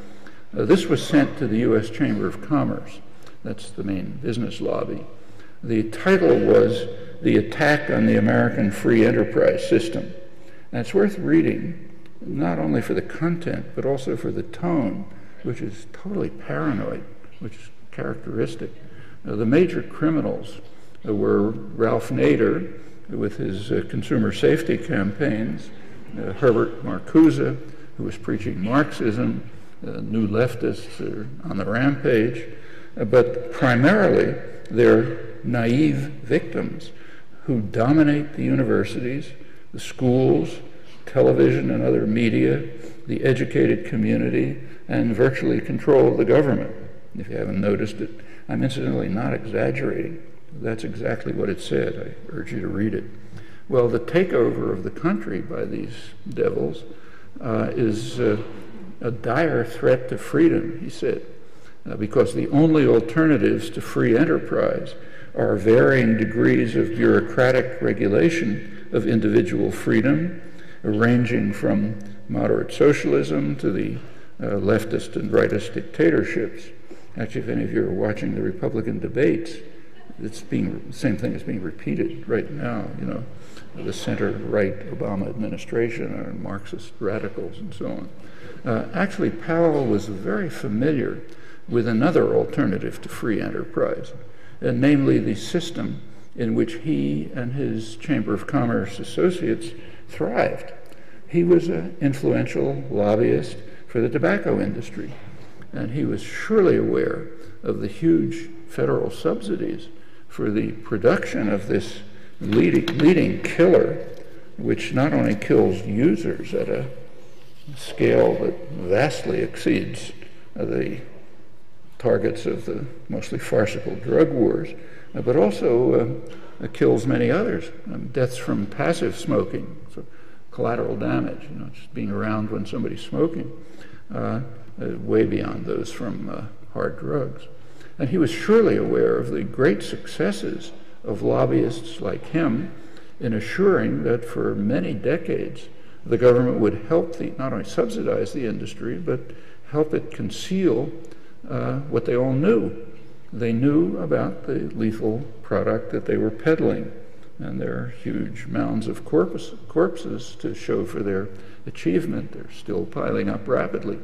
This was sent to the U.S. Chamber of Commerce. That's the main business lobby. The title was "The Attack on the American Free Enterprise System." And it's worth reading, not only for the content, but also for the tone, which is totally paranoid, which is characteristic. The major criminals were Ralph Nader, with his consumer safety campaigns, Herbert Marcuse, who was preaching Marxism, new leftists are on the rampage, but primarily they're naive victims who dominate the universities, the schools, television and other media, the educated community, and virtually control the government. If you haven't noticed it, I'm incidentally not exaggerating. That's exactly what it said. I urge you to read it. Well, the takeover of the country by these devils is a dire threat to freedom, he said, because the only alternatives to free enterprise are varying degrees of bureaucratic regulation of individual freedom, ranging from moderate socialism to the leftist and rightist dictatorships. Actually, if any of you are watching the Republican debates, the same thing is being repeated right now, you know, the center-right Obama administration or Marxist radicals and so on. Actually, Powell was very familiar with another alternative to free enterprise, and namely the system in which he and his Chamber of Commerce associates thrived. He was an influential lobbyist for the tobacco industry, and he was surely aware of the huge federal subsidies for the production of this leading killer, which not only kills users at a scale that vastly exceeds the targets of the mostly farcical drug wars, but also kills many others. Deaths from passive smoking, so collateral damage, you know, just being around when somebody's smoking, way beyond those from hard drugs. And he was surely aware of the great successes of lobbyists like him in assuring that for many decades the government would help not only subsidize the industry, but help it conceal what they all knew. They knew about the lethal product that they were peddling, and there are huge mounds of corpses to show for their achievement. They're still piling up rapidly.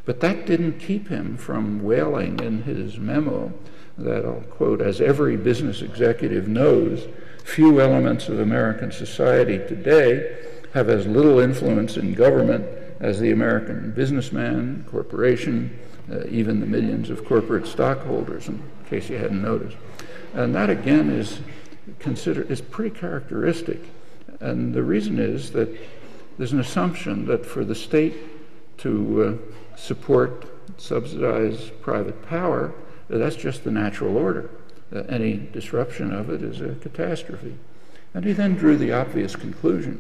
But that didn't keep him from wailing in his memo that, I'll quote, "As every business executive knows, few elements of American society today have as little influence in government as the American businessman, corporation, even the millions of corporate stockholders," in case you hadn't noticed. And that, again, is pretty characteristic. And the reason is that there's an assumption that for the state to support, subsidize private power, that's just the natural order. Any disruption of it is a catastrophe. And he then drew the obvious conclusion.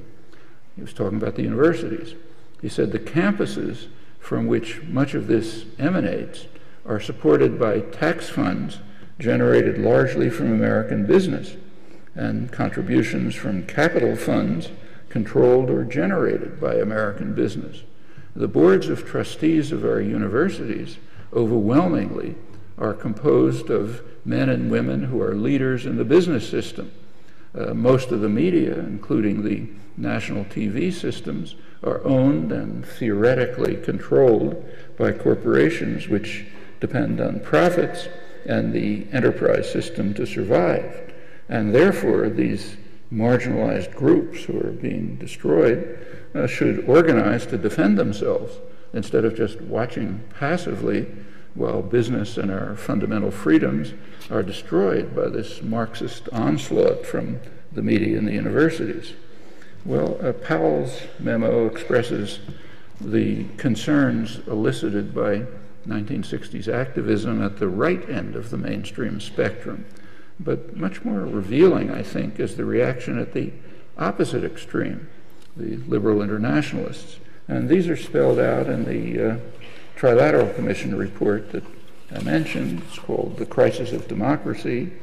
He was talking about the universities. He said the campuses from which much of this emanates are supported by tax funds generated largely from American business and contributions from capital funds controlled or generated by American business. The boards of trustees of our universities overwhelmingly are composed of men and women who are leaders in the business system. Most of the media, including the national TV systems, are owned and theoretically controlled by corporations which depend on profits and the enterprise system to survive. And therefore, these marginalized groups who are being destroyed should organize to defend themselves instead of just watching passively while business and our fundamental freedoms are destroyed by this Marxist onslaught from the media and the universities. Well, Powell's memo expresses the concerns elicited by 1960s activism at the right end of the mainstream spectrum. But much more revealing, I think, is the reaction at the opposite extreme, the liberal internationalists. And these are spelled out in the Trilateral Commission report that I mentioned. It's called The Crisis of Democracy.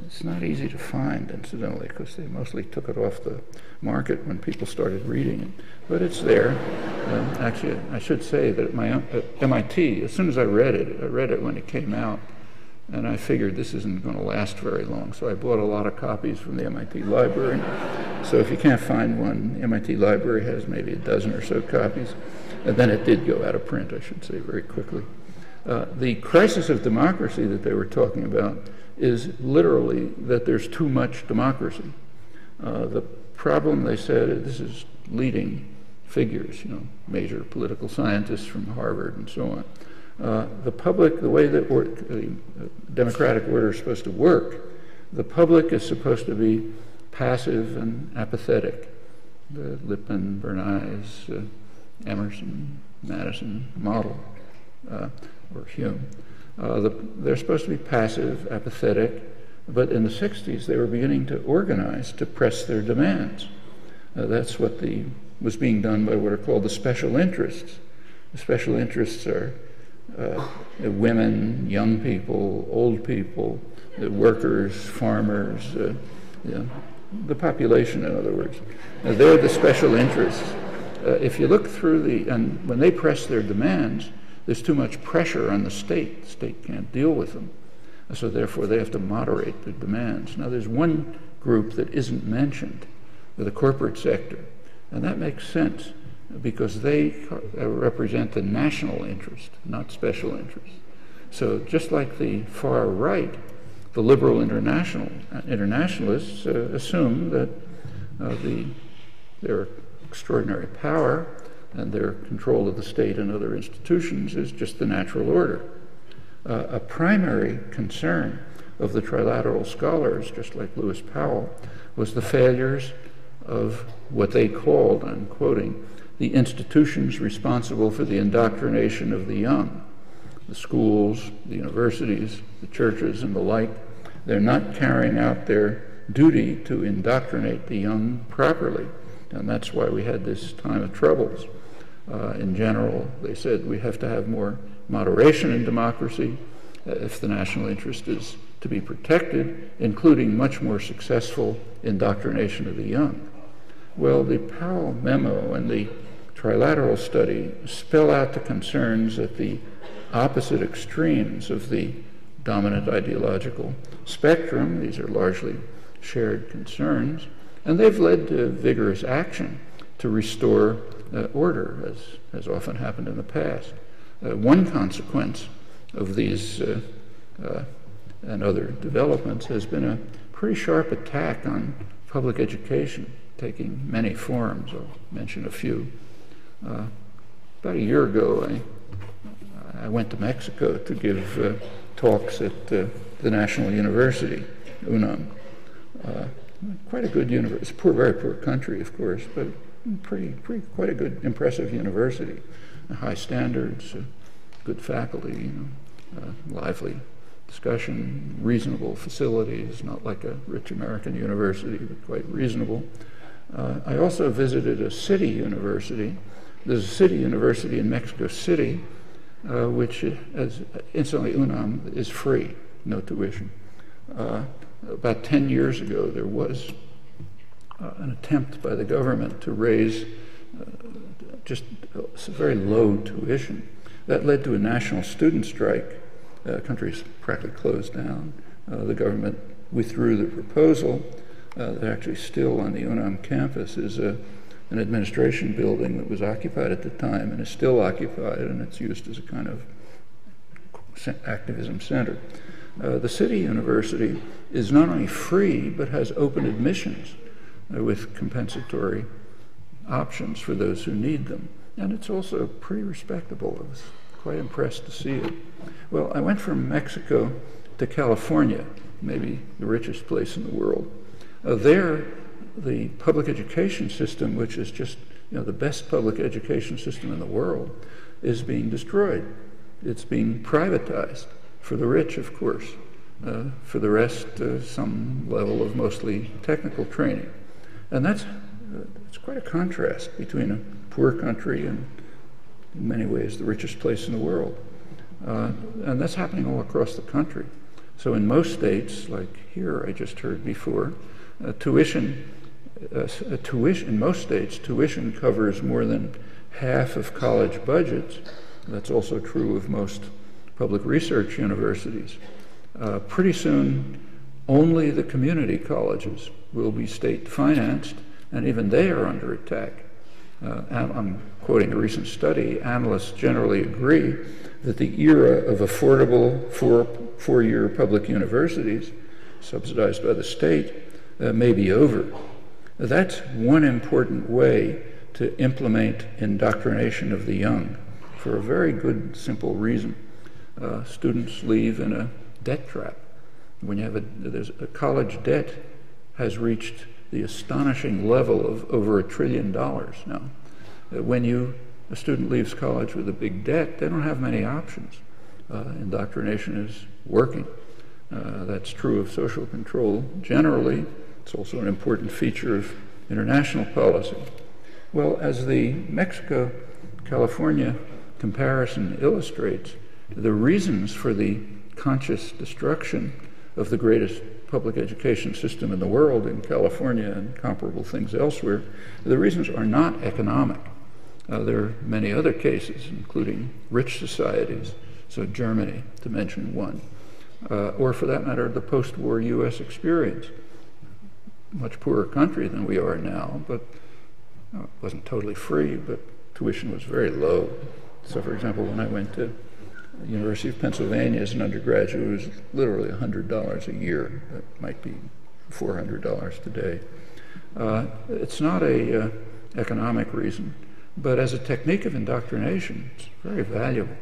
It's not easy to find, incidentally, because they mostly took it off the market when people started reading it. But it's there. Actually, I should say that at MIT, as soon as I read it when it came out, and I figured this isn't going to last very long, so I bought a lot of copies from the MIT library. So if you can't find one, the MIT library has maybe a dozen or so copies. And then it did go out of print, I should say, very quickly. The crisis of democracy that they were talking about is literally that there's too much democracy. The problem, they said, this is leading figures, major political scientists from Harvard and so on. The public, the way that the democratic order is supposed to work, the public is supposed to be passive and apathetic. The Lippmann, Bernays, Emerson, Madison model, or Hume. They're supposed to be passive, apathetic, but in the 60s they were beginning to organize to press their demands. That's what was being done by what are called the special interests. The special interests are women, young people, old people, workers, farmers, the population, in other words. They're the special interests. If you look through and when they press their demands, there's too much pressure on the state. The state can't deal with them. So therefore, they have to moderate their demands. Now, there's one group that isn't mentioned, the corporate sector. And that makes sense because they represent the national interest, not special interest. So just like the far right, the liberal internationalists assume that their extraordinary power and their control of the state and other institutions is just the natural order. A primary concern of the trilateral scholars, just like Lewis Powell, was the failures of what they called, I'm quoting, the institutions responsible for the indoctrination of the young, the schools, the universities, the churches, and the like. They're not carrying out their duty to indoctrinate the young properly, and that's why we had this time of troubles. In general, they said we have to have more moderation in democracy if the national interest is to be protected, including much more successful indoctrination of the young. Well, the Powell memo and the trilateral study spell out the concerns at the opposite extremes of the dominant ideological spectrum. These are largely shared concerns, and they've led to vigorous action to restore order, as has often happened in the past. One consequence of these and other developments has been a pretty sharp attack on public education, taking many forms. I'll mention a few. About a year ago, I went to Mexico to give talks at the National University, UNAM. Quite a good university. It's a very poor country, of course, but quite a good, impressive university. High standards, good faculty, lively discussion, reasonable facilities, not like a rich American university, but quite reasonable. I also visited a city university. There's a city university in Mexico City, which, incidentally, UNAM is free, no tuition. About 10 years ago, there was an attempt by the government to raise just very low tuition. That led to a national student strike. The country's practically closed down. The government withdrew the proposal. They're actually still on the UNAM campus is an administration building that was occupied at the time and is still occupied, and it's used as a kind of activism center. The city university is not only free, but has open admissions with compensatory options for those who need them. And it's also pretty respectable. I was quite impressed to see it. Well, I went from Mexico to California, maybe the richest place in the world. There, the public education system, which is just the best public education system in the world, is being destroyed. It's being privatized for the rich, of course. For the rest, some level of mostly technical training. And it's quite a contrast between a poor country and in many ways the richest place in the world. And that's happening all across the country. So in most states, like here I just heard before, in most states, tuition covers more than half of college budgets. That's also true of most public research universities. Pretty soon, only the community colleges will be state financed, and even they are under attack. I'm quoting a recent study. Analysts generally agree that the era of affordable four-year public universities, subsidized by the state, may be over. That's one important way to implement indoctrination of the young, for a very good, simple reason. Students leave in a debt trap. When you have a college debt has reached the astonishing level of over $1 trillion now. When a student leaves college with a big debt, they don't have many options. Indoctrination is working. That's true of social control generally. It's also an important feature of international policy. Well, as the Mexico-California comparison illustrates, the reasons for the conscious destruction of the greatest public education system in the world in California and comparable things elsewhere, the reasons are not economic. There are many other cases, including rich societies, so Germany, to mention one, or for that matter, the post-war U.S. experience. Much poorer country than we are now, but it wasn't totally free, but tuition was very low. So, for example, when I went to the University of Pennsylvania as an undergraduate, it was literally $100 a year. That might be $400 today. It's not a economic reason, but as a technique of indoctrination, it's very valuable.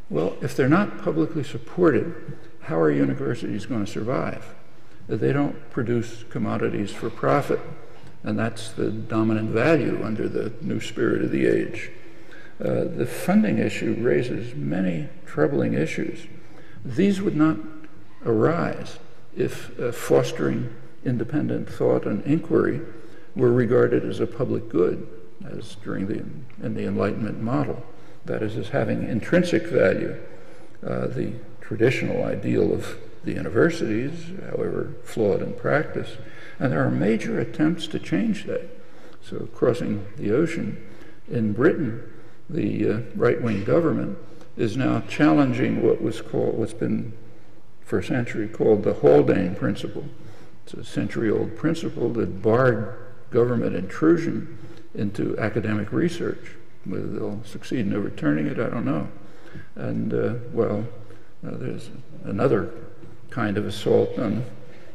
Well, if they're not publicly supported, how are universities going to survive? They don't produce commodities for profit, and that's the dominant value under the new spirit of the age. The funding issue raises many troubling issues. These would not arise if fostering independent thought and inquiry were regarded as a public good, as in the Enlightenment model. That is, as having intrinsic value. The traditional ideal of the universities, however flawed in practice, and there are major attempts to change that. So crossing the ocean, in Britain, the right-wing government is now challenging what's been for a century called the Haldane principle. It's a century-old principle that barred government intrusion into academic research. Whether they'll succeed in overturning it, I don't know. And there's another kind of assault on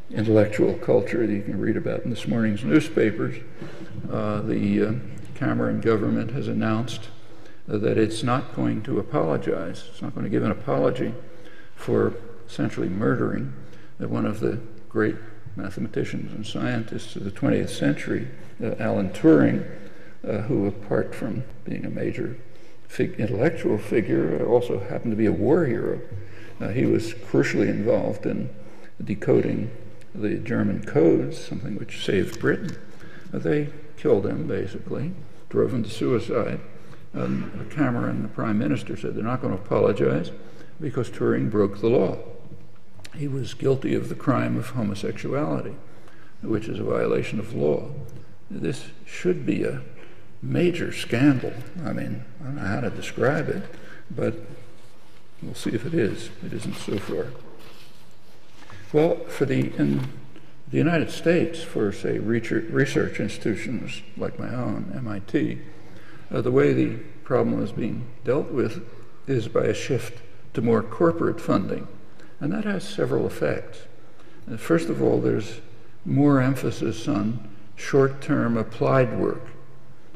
intellectual culture that you can read about in this morning's newspapers. The Cameron government has announced that it's not going to apologize. It's not going to give an apology for essentially murdering one of the great mathematicians and scientists of the 20th century, Alan Turing, who, apart from being a major intellectual figure, also happened to be a war hero. He was crucially involved in decoding the German codes, something which saved Britain. They killed him, basically, drove him to suicide. Cameron, the prime minister, said they're not going to apologize because Turing broke the law. He was guilty of the crime of homosexuality, which is a violation of law. This should be a major scandal. I mean, I don't know how to describe it, but we'll see if it is. It isn't so far. Well, in the United States, for, say, research institutions like my own, MIT, the way the problem is being dealt with is by a shift to more corporate funding. And that has several effects. First of all, there's more emphasis on short-term applied work.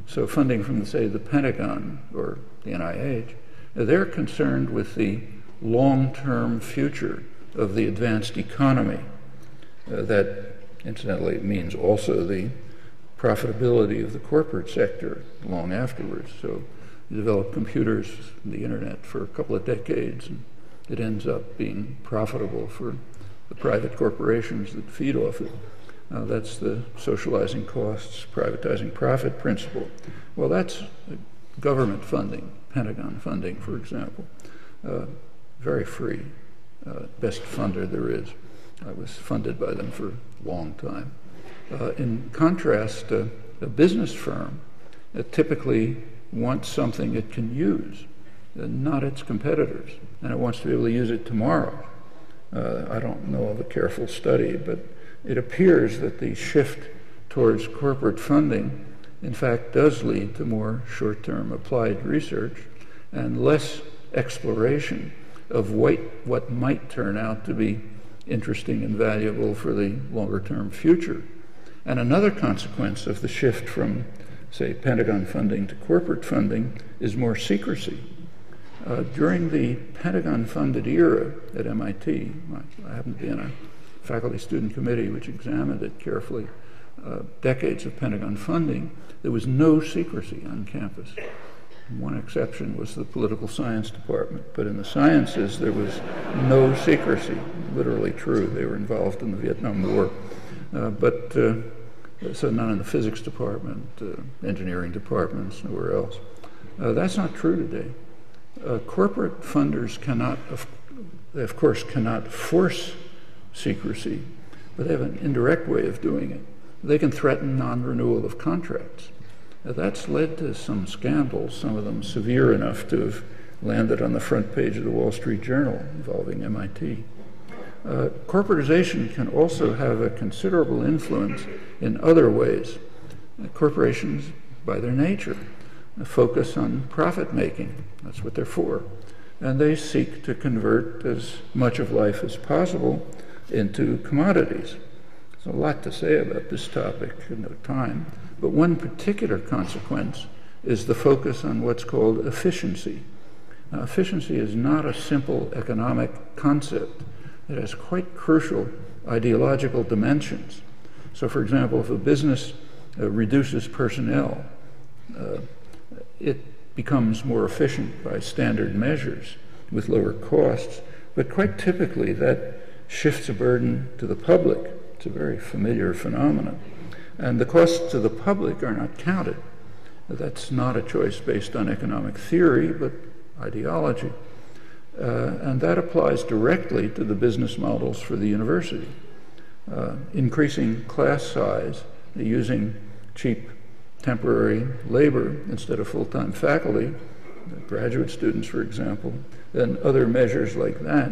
So funding from, say, the Pentagon or the NIH, they're concerned with the long-term future of the advanced economy. That, incidentally, means also the profitability of the corporate sector long afterwards. So you develop computers, the internet, for a couple of decades, and it ends up being profitable for the private corporations that feed off it. That's the socializing costs, privatizing profit principle. Well, that's government funding, Pentagon funding, for example, very free, best funder there is. I was funded by them for a long time. In contrast, a business firm typically wants something it can use, not its competitors, and it wants to be able to use it tomorrow. I don't know of a careful study, but it appears that the shift towards corporate funding, in fact, does lead to more short-term applied research and less exploration of what might turn out to be interesting and valuable for the longer-term future. And another consequence of the shift from, say, Pentagon funding to corporate funding is more secrecy. During the Pentagon-funded era at MIT, I happen to be in a faculty student committee which examined it carefully, decades of Pentagon funding, there was no secrecy on campus. One exception was the political science department, but in the sciences there was no secrecy. Literally true, they were involved in the Vietnam War. So not in the physics department, engineering departments, nowhere else. That's not true today. Corporate funders they of course cannot force secrecy, but they have an indirect way of doing it. They can threaten non-renewal of contracts. That's led to some scandals, some of them severe enough to have landed on the front page of the Wall Street Journal involving MIT. Corporatization can also have a considerable influence in other ways. Corporations, by their nature, focus on profit making. That's what they're for. And they seek to convert as much of life as possible into commodities. There's a lot to say about this topic in no time, but one particular consequence is the focus on what's called efficiency. Now, efficiency is not a simple economic concept. It has quite crucial ideological dimensions. So, for example, if a business reduces personnel, it becomes more efficient by standard measures with lower costs, but quite typically that shifts a burden to the public. It's a very familiar phenomenon. And the costs to the public are not counted. That's not a choice based on economic theory, but ideology. And that applies directly to the business models for the university. Increasing class size, using cheap temporary labor instead of full-time faculty, graduate students, for example, and other measures like that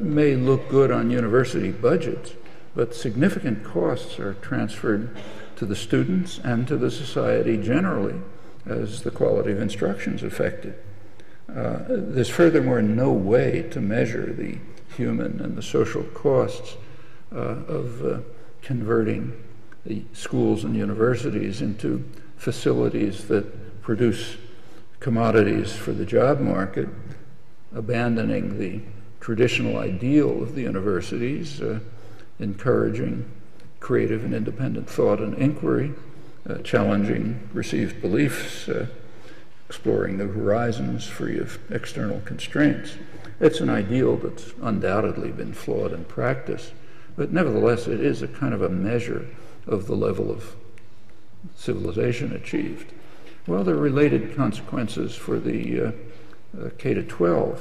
may look good on university budgets, but significant costs are transferred to the students and to the society generally as the quality of instruction is affected. There's furthermore no way to measure the human and the social costs of converting the schools and universities into facilities that produce commodities for the job market, abandoning the traditional ideal of the universities, encouraging creative and independent thought and inquiry, challenging received beliefs, exploring the horizons free of external constraints. It's an ideal that's undoubtedly been flawed in practice, but nevertheless it is a kind of a measure of the level of civilization achieved. Well, there are related consequences for the K-12.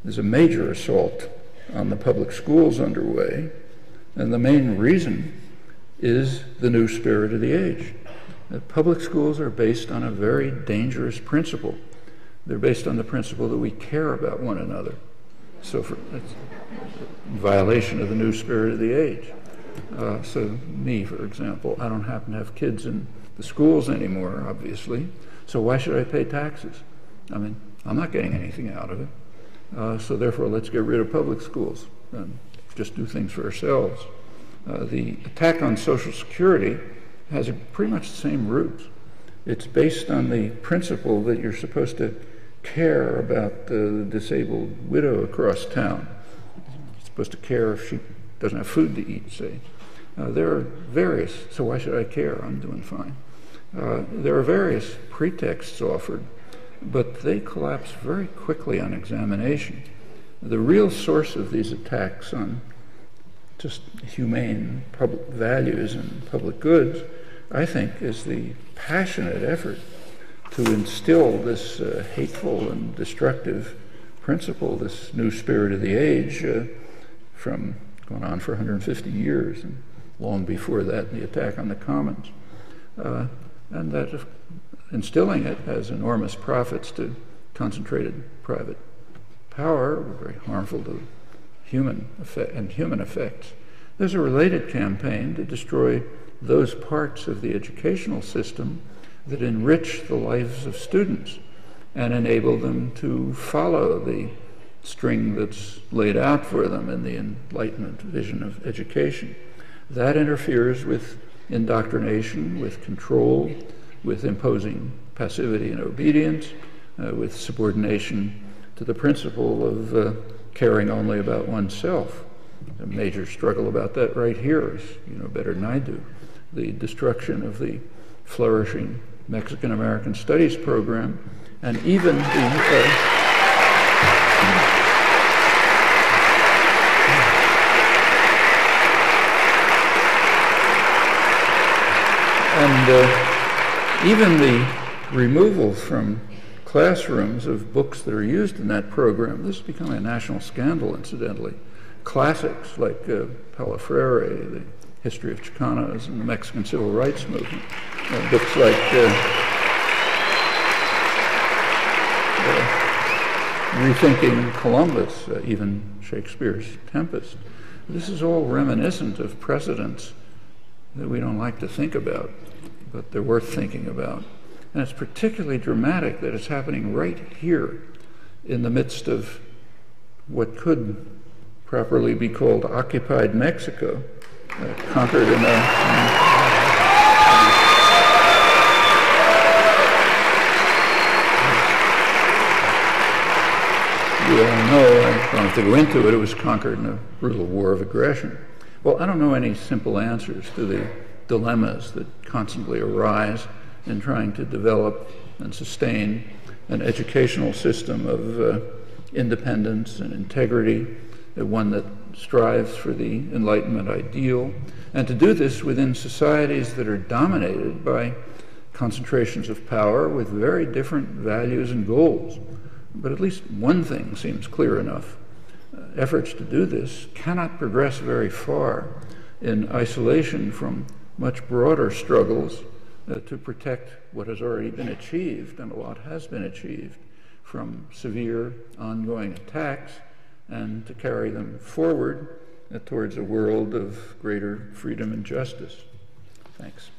There's a major assault on the public schools underway, and the main reason is the new spirit of the age. Public schools are based on a very dangerous principle. They're based on the principle that we care about one another. So that's in violation of the new spirit of the age. So me, for example, I don't happen to have kids in the schools anymore, obviously, so why should I pay taxes? I mean, I'm not getting anything out of it. So therefore, let's get rid of public schools and just do things for ourselves. The attack on Social Security has pretty much the same roots. It's based on the principle that you're supposed to care about the disabled widow across town. You're supposed to care if she doesn't have food to eat, say. There are various, so why should I care? I'm doing fine. There are various pretexts offered, but they collapse very quickly on examination. The real source of these attacks on just humane public values and public goods, I think, is the passionate effort to instill this hateful and destructive principle, this new spirit of the age, from going on for 150 years, and long before that, the attack on the Commons. And that instilling it has enormous profits to concentrated private power, very harmful to human effects. There's a related campaign to destroy those parts of the educational system that enrich the lives of students and enable them to follow the string that's laid out for them in the Enlightenment vision of education. That interferes with indoctrination, with control, with imposing passivity and obedience, with subordination to the principle of caring only about oneself. A major struggle about that right here, as you know better than I do, the destruction of the flourishing Mexican-American Studies program, and even the even the removal from classrooms of books that are used in that program. This is becoming a national scandal, incidentally. Classics like Paulo Freire, the history of Chicanos, and the Mexican Civil Rights Movement. Books like Rethinking Columbus, even Shakespeare's Tempest. This is all reminiscent of precedents that we don't like to think about, but they're worth thinking about. And it's particularly dramatic that it's happening right here in the midst of what could properly be called occupied Mexico, conquered in you all know, I don't have to go into it, it was conquered in a brutal war of aggression. Well, I don't know any simple answers to the dilemmas that constantly arise in trying to develop and sustain an educational system of independence and integrity, one that strives for the Enlightenment ideal, and to do this within societies that are dominated by concentrations of power with very different values and goals. But at least one thing seems clear enough. Efforts to do this cannot progress very far in isolation from much broader struggles to protect what has already been achieved, and a lot has been achieved, from severe ongoing attacks, and to carry them forward towards a world of greater freedom and justice. Thanks.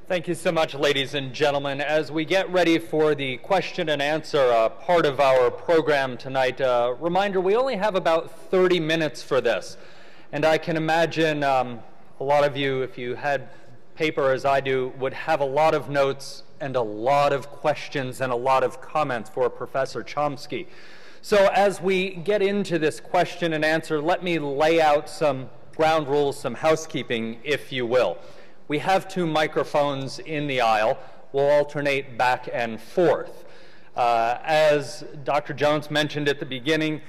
Thank you so much, ladies and gentlemen. As we get ready for the question and answer part of our program tonight, reminder, we only have about 30 minutes for this. And I can imagine a lot of you, if you had paper as I do, would have a lot of notes and a lot of questions and a lot of comments for Professor Chomsky. So as we get into this question and answer, let me lay out some ground rules, some housekeeping, if you will. We have 2 microphones in the aisle. We'll alternate back and forth. As Dr. Jones mentioned at the beginning,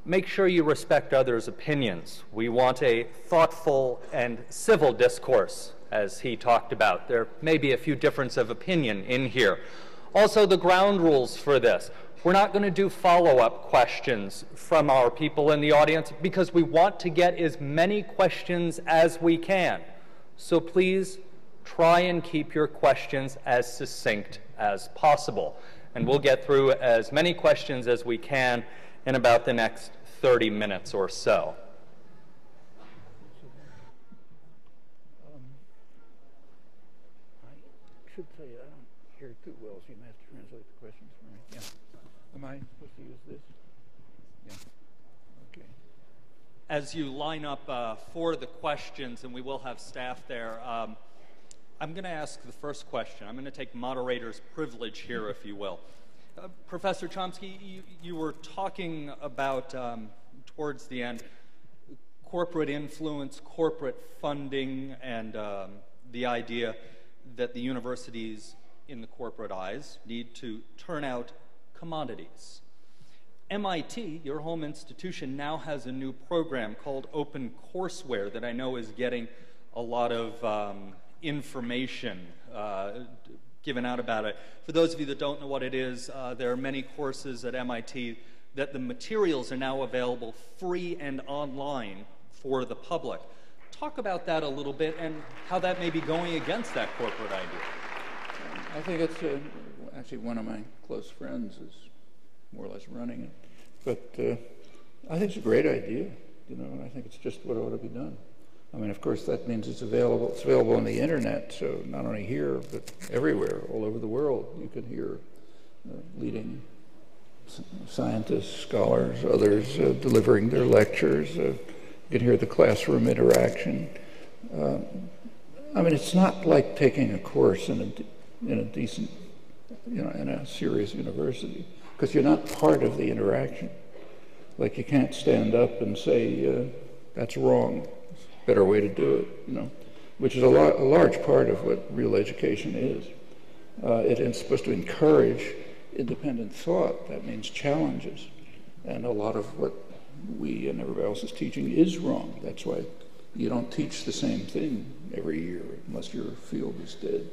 make sure you respect others' opinions. We want a thoughtful and civil discourse, as he talked about. There may be a few differences of opinion in here. Also, the ground rules for this. We're not going to do follow-up questions from our people in the audience because we want to get as many questions as we can. So please Try and keep your questions as succinct as possible. And we'll get through as many questions as we can in about the next 30 minutes or so. I should tell you, I don't hear it too well, so you may have to translate the questions for me. Yeah. Am I supposed to use this? Yeah. Okay. As you line up for the questions, and we will have staff there, I'm going to ask the first question. I'm going to take moderator's privilege here, if you will. Professor Chomsky, you were talking about, towards the end, corporate influence, corporate funding, and the idea that the universities, in the corporate eyes, need to turn out commodities. MIT, your home institution, now has a new program called Open Courseware that I know is getting a lot of information given out about it. For those of you that don't know what it is, there are many courses at MIT that the materials are now available free and online for the public. Talk about that a little bit and how that may be going against that corporate idea. I think it's actually one of my close friends is more or less running it. But I think it's a great idea, you know, and I think it's just what ought to be done. I mean, of course, that means it's available. It's available on the internet, so not only here, but everywhere, all over the world. You can hear leading scientists, scholars, others delivering their lectures. You can hear the classroom interaction. I mean, it's not like taking a course in a decent, you know, in a serious university, because you're not part of the interaction. Like, you can't stand up and say, that's wrong. Better way to do it, you know, which is a large part of what real education is. It is supposed to encourage independent thought. That means challenges. And a lot of what we and everybody else is teaching is wrong. That's why you don't teach the same thing every year unless your field is dead.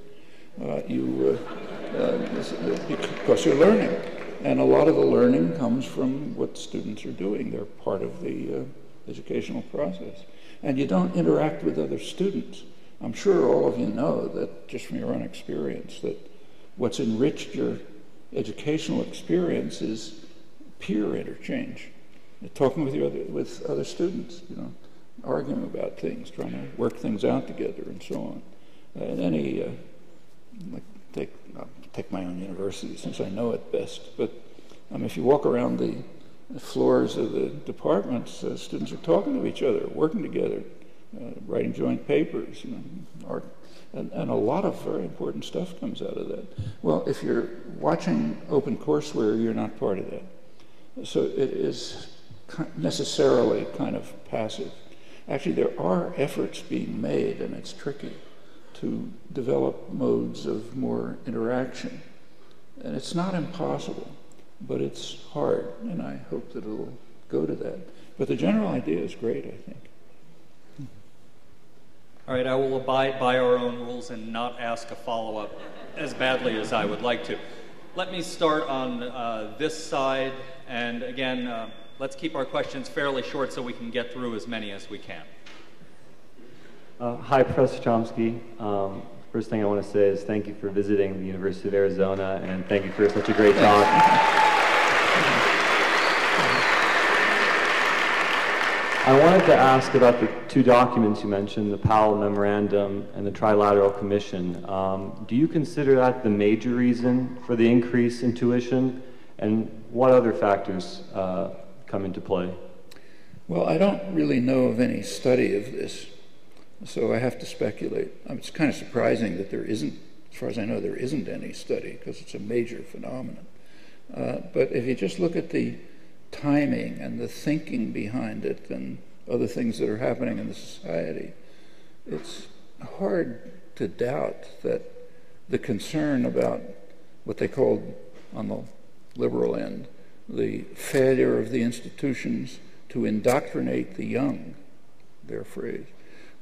Because you're learning. And a lot of the learning comes from what students are doing. They're part of the educational process. And you don't interact with other students. I'm sure all of you know that, just from your own experience, that what's enriched your educational experience is peer interchange. You're talking with other students, you know, arguing about things, trying to work things out together, and so on. I'll take my own university since I know it best. But if you walk around the floors of the departments, students are talking to each other, working together, writing joint papers, you know, and a lot of very important stuff comes out of that. Well, if you're watching Open Courseware, you're not part of that. So it is necessarily kind of passive. Actually, there are efforts being made, and it's tricky, to develop modes of more interaction. And it's not impossible, but it's hard, and I hope that it'll go to that. But the general idea is great, I think. All right, I will abide by our own rules and not ask a follow-up as badly as I would like to. Let me start on this side, and again, let's keep our questions fairly short so we can get through as many as we can. Hi, Professor Chomsky. First thing I want to say is thank you for visiting the University of Arizona, and thank you for such a great talk. I wanted to ask about the two documents you mentioned, the Powell Memorandum and the Trilateral Commission. Do you consider that the major reason for the increase in tuition, and what other factors come into play? Well, I don't really know of any study of this, so I have to speculate. It's kind of surprising that there isn't, as far as I know, there isn't any study, because it's a major phenomenon. But if you just look at the timing and the thinking behind it and other things that are happening in the society, it's hard to doubt that the concern about what they called, on the liberal end, the failure of the institutions to indoctrinate the young, their phrase,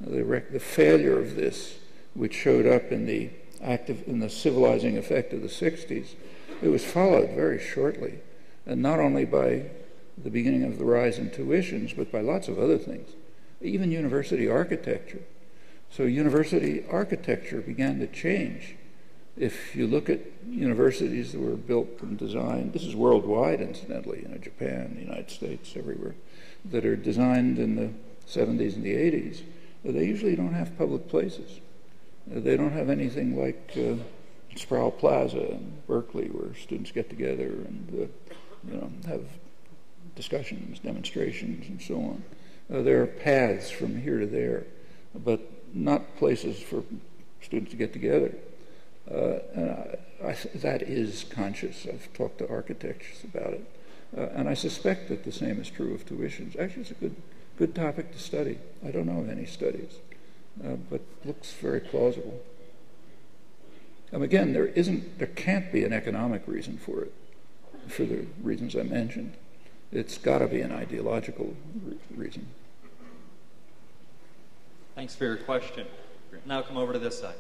the failure of this, which showed up in the civilizing effect of the 60s, it was followed very shortly, and not only by the beginning of the rise in tuitions, but by lots of other things, even university architecture. So university architecture began to change. If you look at universities that were built and designed, this is worldwide, incidentally, Japan, the United States, everywhere, that are designed in the 70s and the 80s, they usually don't have public places. They don't have anything like Sproul Plaza in Berkeley, where students get together and have discussions, demonstrations, and so on. There are paths from here to there, but not places for students to get together. That is conscious. I've talked to architects about it. And I suspect that the same is true of tuitions. Actually, it's a good topic to study. I don't know of any studies, but looks very plausible. Again, there can't be an economic reason for it, for the reasons I mentioned. It's got to be an ideological reason. Thanks for your question. Now come over to this side.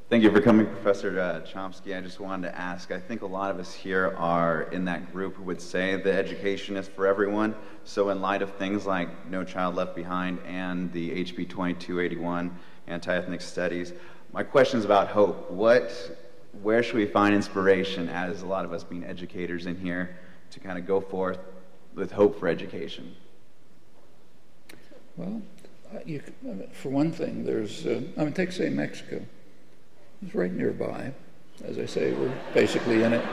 Thank you for coming, Professor Chomsky. I just wanted to ask, I think a lot of us here are in that group who would say that education is for everyone. So in light of things like No Child Left Behind and the HB 2281 anti-ethnic studies, my question is about hope. Where should we find inspiration, as a lot of us being educators in here, to kind of go forth with hope for education? Well, for one thing, there's, take, say, Mexico. It's right nearby. As I say, we're basically in it.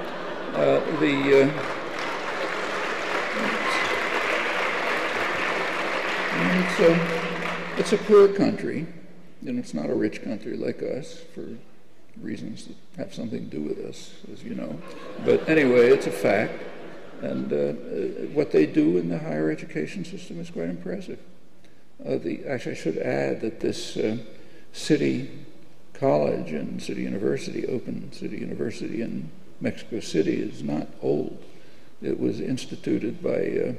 It's a poor country, and it's not a rich country like us for reasons that have something to do with us, as you know. But anyway, it's a fact. And what they do in the higher education system is quite impressive. Actually, I should add that this city college and city university, Open City University in Mexico City, is not old. It was instituted by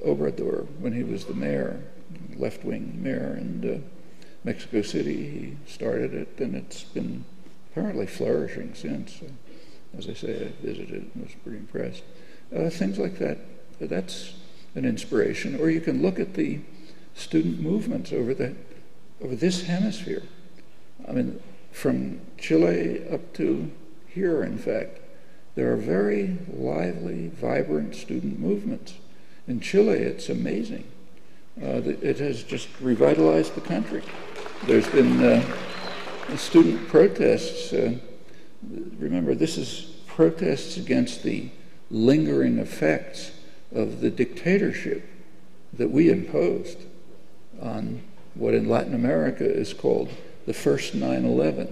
Obrador when he was the mayor, left-wing mayor in Mexico City. He started it, and it's been apparently flourishing since. As I say, I visited and was pretty impressed. Things like that, that's an inspiration. Or you can look at the student movements over this hemisphere. I mean, from Chile up to here, in fact, there are very lively, vibrant student movements. In Chile, it's amazing. It has just revitalized the country. There's been student protests. Remember, this is protests against the lingering effects of the dictatorship that we imposed on what in Latin America is called the first 9/11.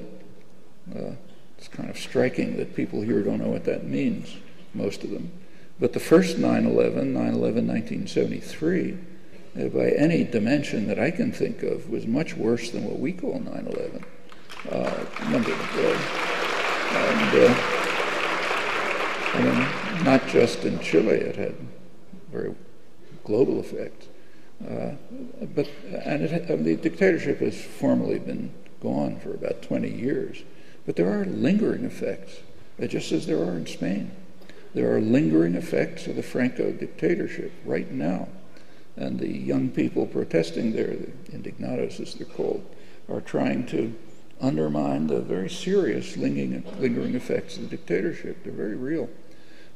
It's kind of striking that people here don't know what that means, most of them. But the first 9/11, 1973, by any dimension that I can think of, was much worse than what we call 9/11. Not just in Chile, it had very global effects. The dictatorship has formally been gone for about 20 years. But there are lingering effects, just as there are in Spain. There are lingering effects of the Franco dictatorship right now. And the young people protesting there, the indignados as they're called, are trying to undermine the very serious lingering effects of the dictatorship. They're very real.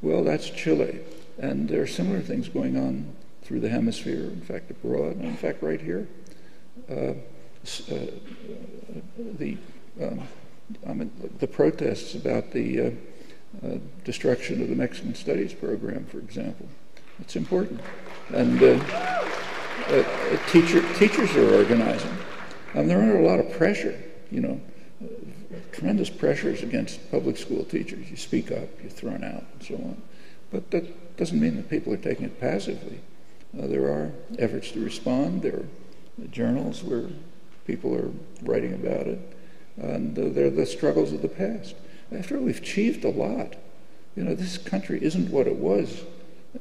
Well, that's Chile. And there are similar things going on through the hemisphere, in fact, abroad, and in fact, right here. The protests about the destruction of the Mexican Studies program, for example. It's important. And teachers are organizing. They're under a lot of pressure, tremendous pressures against public school teachers. You speak up, you're thrown out, and so on. But that doesn't mean that people are taking it passively. There are efforts to respond. There are journals where people are writing about it. And they're the struggles of the past. After all, we've achieved a lot. This country isn't what it was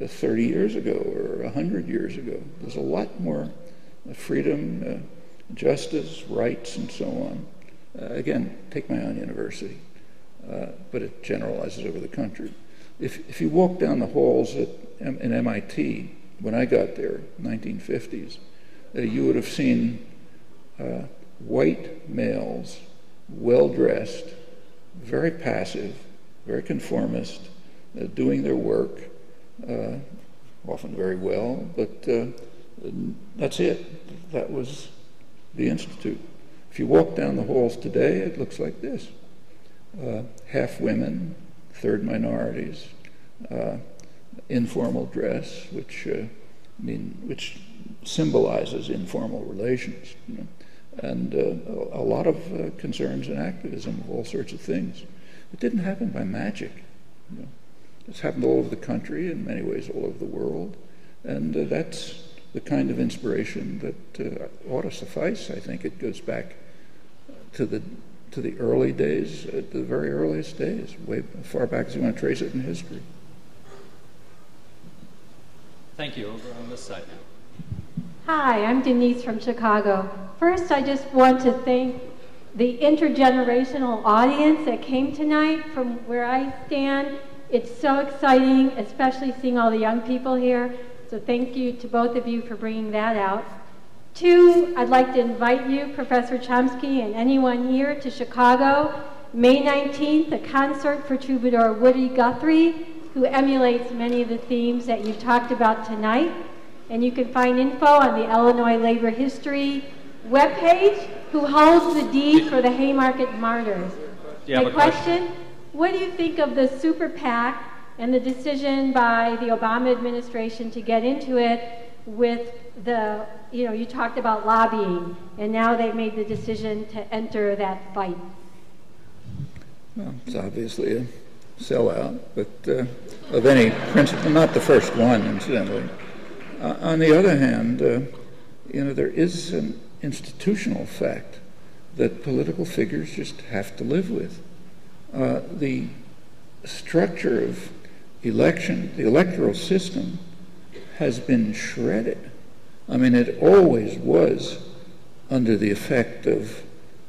30 years ago or 100 years ago. There's a lot more freedom, justice, rights, and so on. Again, take my own university, but it generalizes over the country. If you walk down the halls in MIT, when I got there, 1950s, you would have seen white males, well-dressed, very passive, very conformist, doing their work, often very well, but that's it. That was the Institute. If you walk down the halls today, it looks like this. Half women, third minorities, informal dress, which symbolizes informal relations, you know, and a lot of concerns and activism of all sorts of things. It didn't happen by magic. You know. It's happened all over the country, in many ways all over the world, and that's the kind of inspiration that ought to suffice. I think it goes back to the early days, the very earliest days, way far back as you want to trace it in history. Thank you. Over on this side now. Hi, I'm Denise from Chicago. First, I just want to thank the intergenerational audience that came tonight from where I stand. It's so exciting, especially seeing all the young people here. So thank you to both of you for bringing that out. Two, I'd like to invite you, Professor Chomsky, and anyone here to Chicago, May 19th, a concert for troubadour Woody Guthrie, who emulates many of the themes that you've talked about tonight. And you can find info on the Illinois Labor History webpage, who holds the deed for the Haymarket Martyrs. My question, what do you think of the super PAC and the decision by the Obama administration to get into it with the, you know, you talked about lobbying, and now they've made the decision to enter that fight? Well, it's obviously a sellout, but of any principle, not the first one, incidentally. On the other hand, you know, there is an institutional fact that political figures just have to live with. The structure of election, the electoral system, has been shredded. I mean, it always was under the effect of,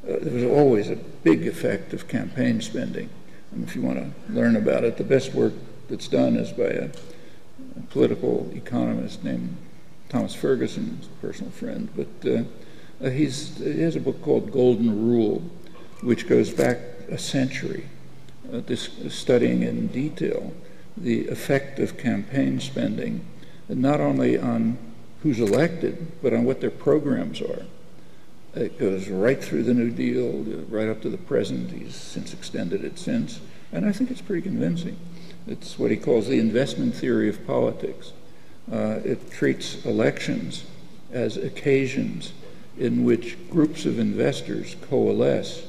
there was always a big effect of campaign spending. And if you want to learn about it, the best work that's done is by a political economist named Thomas Ferguson, who's a personal friend, but he has a book called Golden Rule, which goes back a century, studying in detail the effect of campaign spending, not only on who's elected, but on what their programs are. It goes right through the New Deal, right up to the present. He's since extended it since, and I think it's pretty convincing. It's what he calls the investment theory of politics. It treats elections as occasions in which groups of investors coalesce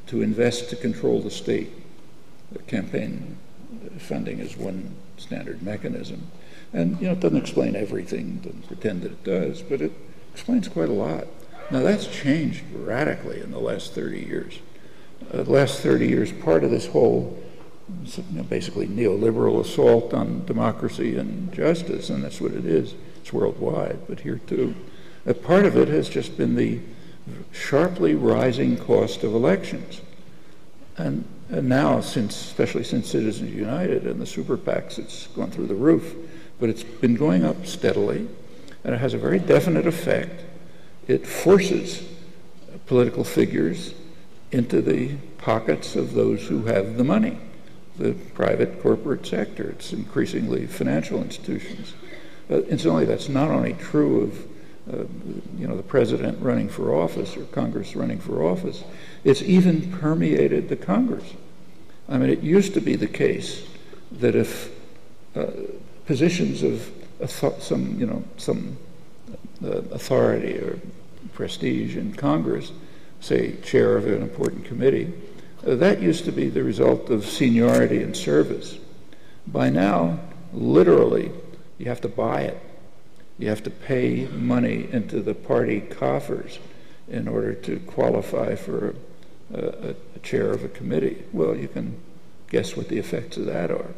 to invest to control the state. The campaign funding is one standard mechanism. And, you know, it doesn't explain everything, doesn't pretend that it does, but it explains quite a lot. Now, that's changed radically in the last 30 years. The last 30 years, part of this whole, you know, basically neoliberal assault on democracy and justice, and that's what it is. It's worldwide, but here too. A part of it has just been the sharply rising cost of elections. And now, especially since Citizens United and the super PACs, it's gone through the roof. But it's been going up steadily, and it has a very definite effect. It forces political figures into the pockets of those who have the money, the private corporate sector. It's increasingly financial institutions. Incidentally, that's not only true of you know, the president running for office or Congress running for office. It's even permeated the Congress. I mean, it used to be the case that if positions of some authority or prestige in Congress, say chair of an important committee, that used to be the result of seniority and service. By now, literally, you have to buy it. You have to pay money into the party coffers in order to qualify for a chair of a committee. Well, you can guess what the effects of that are,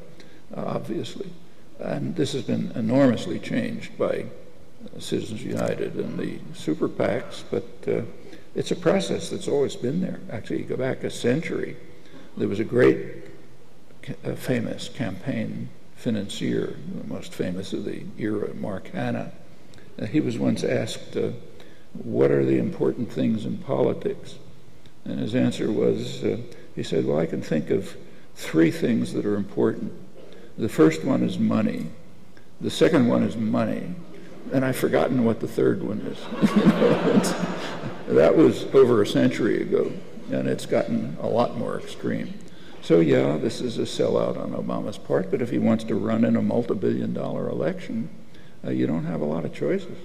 obviously. And this has been enormously changed by Citizens United and the super PACs, but it's a process that's always been there. Actually, you go back a century, there was a great famous campaign financier, the most famous of the era, Mark Hanna. He was once asked, what are the important things in politics? And his answer was, he said, well, I can think of 3 things that are important. The first one is money. The second one is money. And I've forgotten what the third one is. That was over a century ago, and it's gotten a lot more extreme. So yeah, this is a sellout on Obama's part, but if he wants to run in a multi-billion-dollar election, you don't have a lot of choices.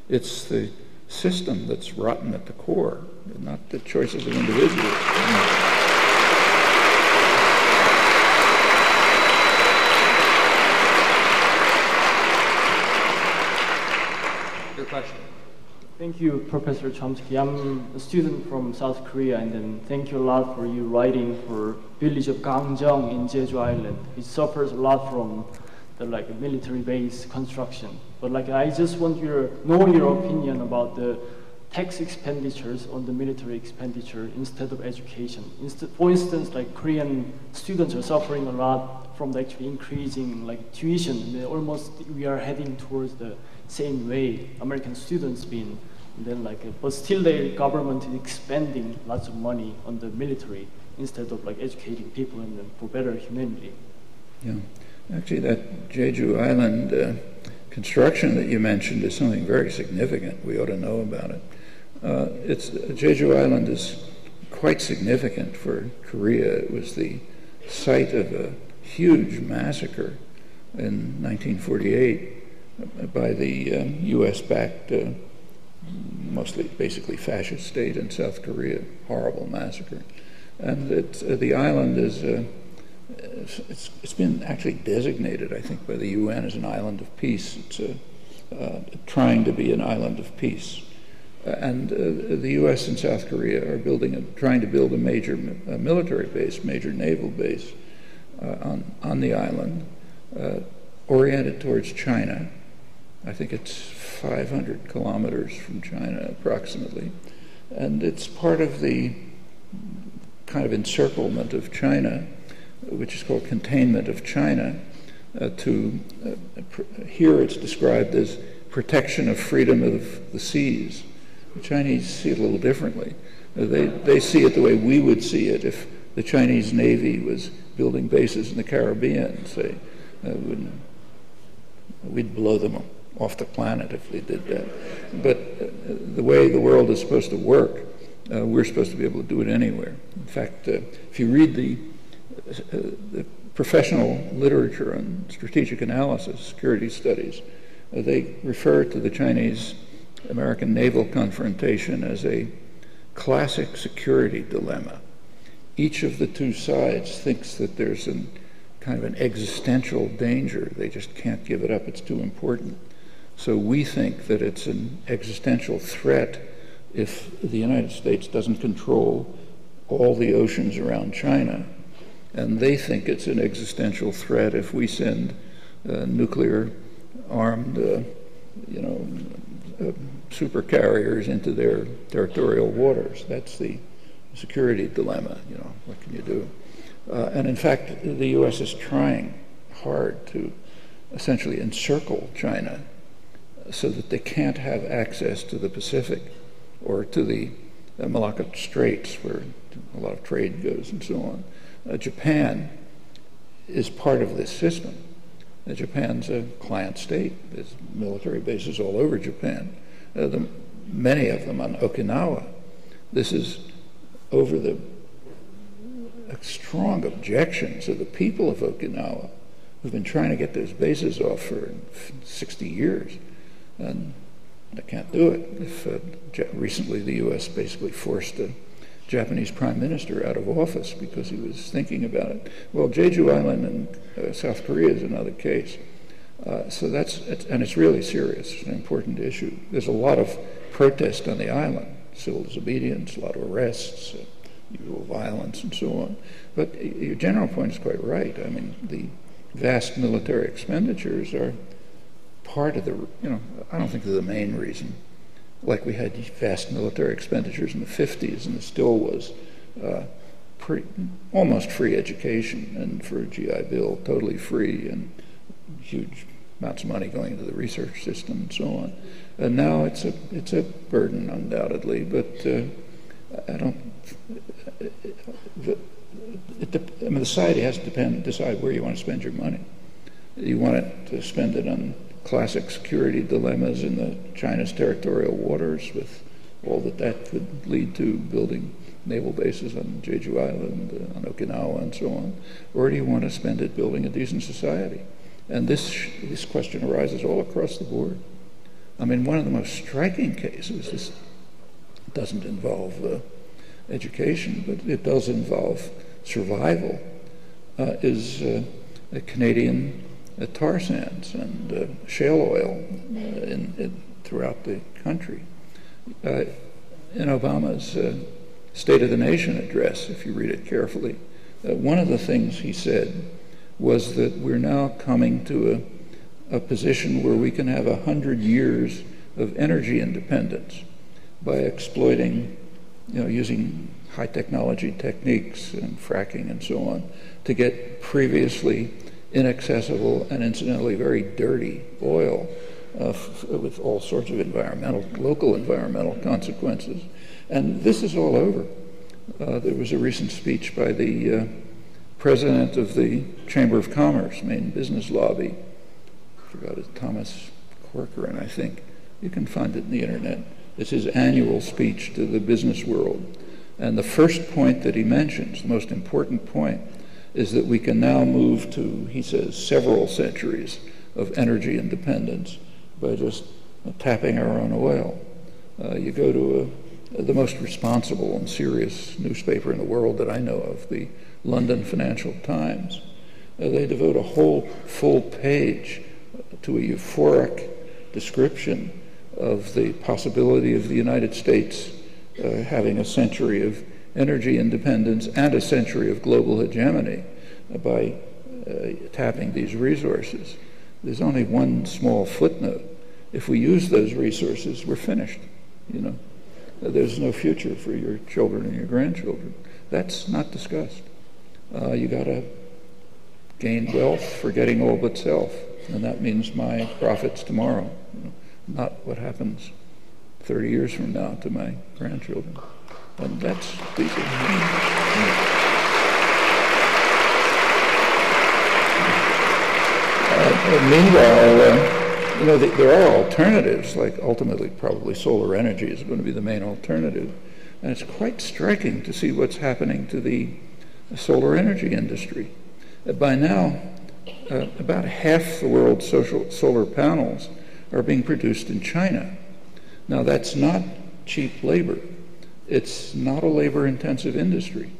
It's the system that's rotten at the core, not the choices of individuals. Your question. Thank you, Professor Chomsky. I'm a student from South Korea, and then thank you a lot for you writing for village of Gangjeong in Jeju Island. It suffers a lot from the military base construction. But I just want to know your opinion about the tax expenditures on the military expenditure instead of education. For instance, Korean students are suffering a lot from the actually increasing tuition. And almost we are heading towards the same way American students been. And then but still the government is expending lots of money on the military instead of educating people and then for better humanity. Yeah, actually that Jeju Island construction that you mentioned is something very significant. We ought to know about it. Jeju Island is quite significant for Korea. It was the site of a huge massacre in 1948 by the U.S.-backed, mostly basically fascist state in South Korea. Horrible massacre. And the island is, it's been actually designated, I think, by the UN as an island of peace. It's trying to be an island of peace. And the U.S. and South Korea are trying to build a major military base, major naval base on the island, oriented towards China. I think it's 500 kilometers from China, approximately. And it's part of the kind of encirclement of China, which is called containment of China. Here it's described as protection of freedom of the seas. The Chinese see it a little differently. They see it the way we would see it if the Chinese Navy was building bases in the Caribbean, say. We'd blow them off the planet if they did that. But the way the world is supposed to work, we're supposed to be able to do it anywhere. In fact, if you read the professional literature on strategic analysis, security studies, they refer to the Chinese-American naval confrontation as a classic security dilemma. Each of the two sides thinks that there's kind of an existential danger. They just can't give it up. It's too important. So we think that it's an existential threat if the United States doesn't control all the oceans around China. And they think it's an existential threat if we send nuclear-armed, supercarriers into their territorial waters. That's the security dilemma. What can you do? And in fact, the U.S. is trying hard to essentially encircle China so that they can't have access to the Pacific or to the Malacca Straits, where a lot of trade goes and so on. Japan is part of this system. Japan's a client state. There's military bases all over Japan, many of them on Okinawa. This is over the strong objections of the people of Okinawa, who've been trying to get those bases off for 60 years, and they can't do it. Recently, the U.S. basically forced a Japanese prime minister out of office because he was thinking about it. Well, Jeju Island in South Korea is another case. So and it's really serious. It's an important issue. There's a lot of protest on the island, civil disobedience, a lot of arrests, usual violence, and so on. But your general point is quite right. I mean, the vast military expenditures are part of the, I don't think they're the main reason. Like we had vast military expenditures in the 50s, and there still was almost free education, and for a GI Bill, totally free, and huge amounts of money going into the research system and so on. And now it's a burden, undoubtedly, but I don't. I mean, the society has to decide where you want to spend your money. You want it to spend it on classic security dilemmas in the China's territorial waters, with all that could lead to, building naval bases on Jeju Island, on Okinawa, and so on, or do you want to spend it building a decent society? And this question arises all across the board. I mean, one of the most striking cases, this doesn't involve education, but it does involve survival, is Canadian tar sands and shale oil throughout the country. In Obama's State of the Nation address, if you read it carefully, one of the things he said was that we're now coming to a position where we can have 100 years of energy independence by exploiting, using high technology techniques and fracking and so on, to get previously inaccessible and incidentally very dirty oil with all sorts of local environmental consequences. And this is all over. There was a recent speech by the president of the Chamber of Commerce, main business lobby. I forgot it, Thomas Corcoran, I think. You can find it in the internet. It's his annual speech to the business world. And the first point that he mentions, the most important point, is that we can now move to, he says, several centuries of energy independence by just tapping our own oil. You go to the most responsible and serious newspaper in the world that I know of, the London Financial Times. They devote a whole full page to a euphoric description of the possibility of the United States having a century of energy independence and a century of global hegemony by tapping these resources. There's only one small footnote. If we use those resources, we're finished. There's no future for your children and your grandchildren. That's not discussed. You got to gain wealth forgetting all but self, and that means my profits tomorrow, not what happens 30 years from now to my grandchildren. And that's these meanwhile, there are alternatives, like ultimately probably solar energy is going to be the main alternative. And it's quite striking to see what's happening to the solar energy industry. By now, about half the world's solar panels are being produced in China. Now, that's not cheap labor. It's not a labor-intensive industry.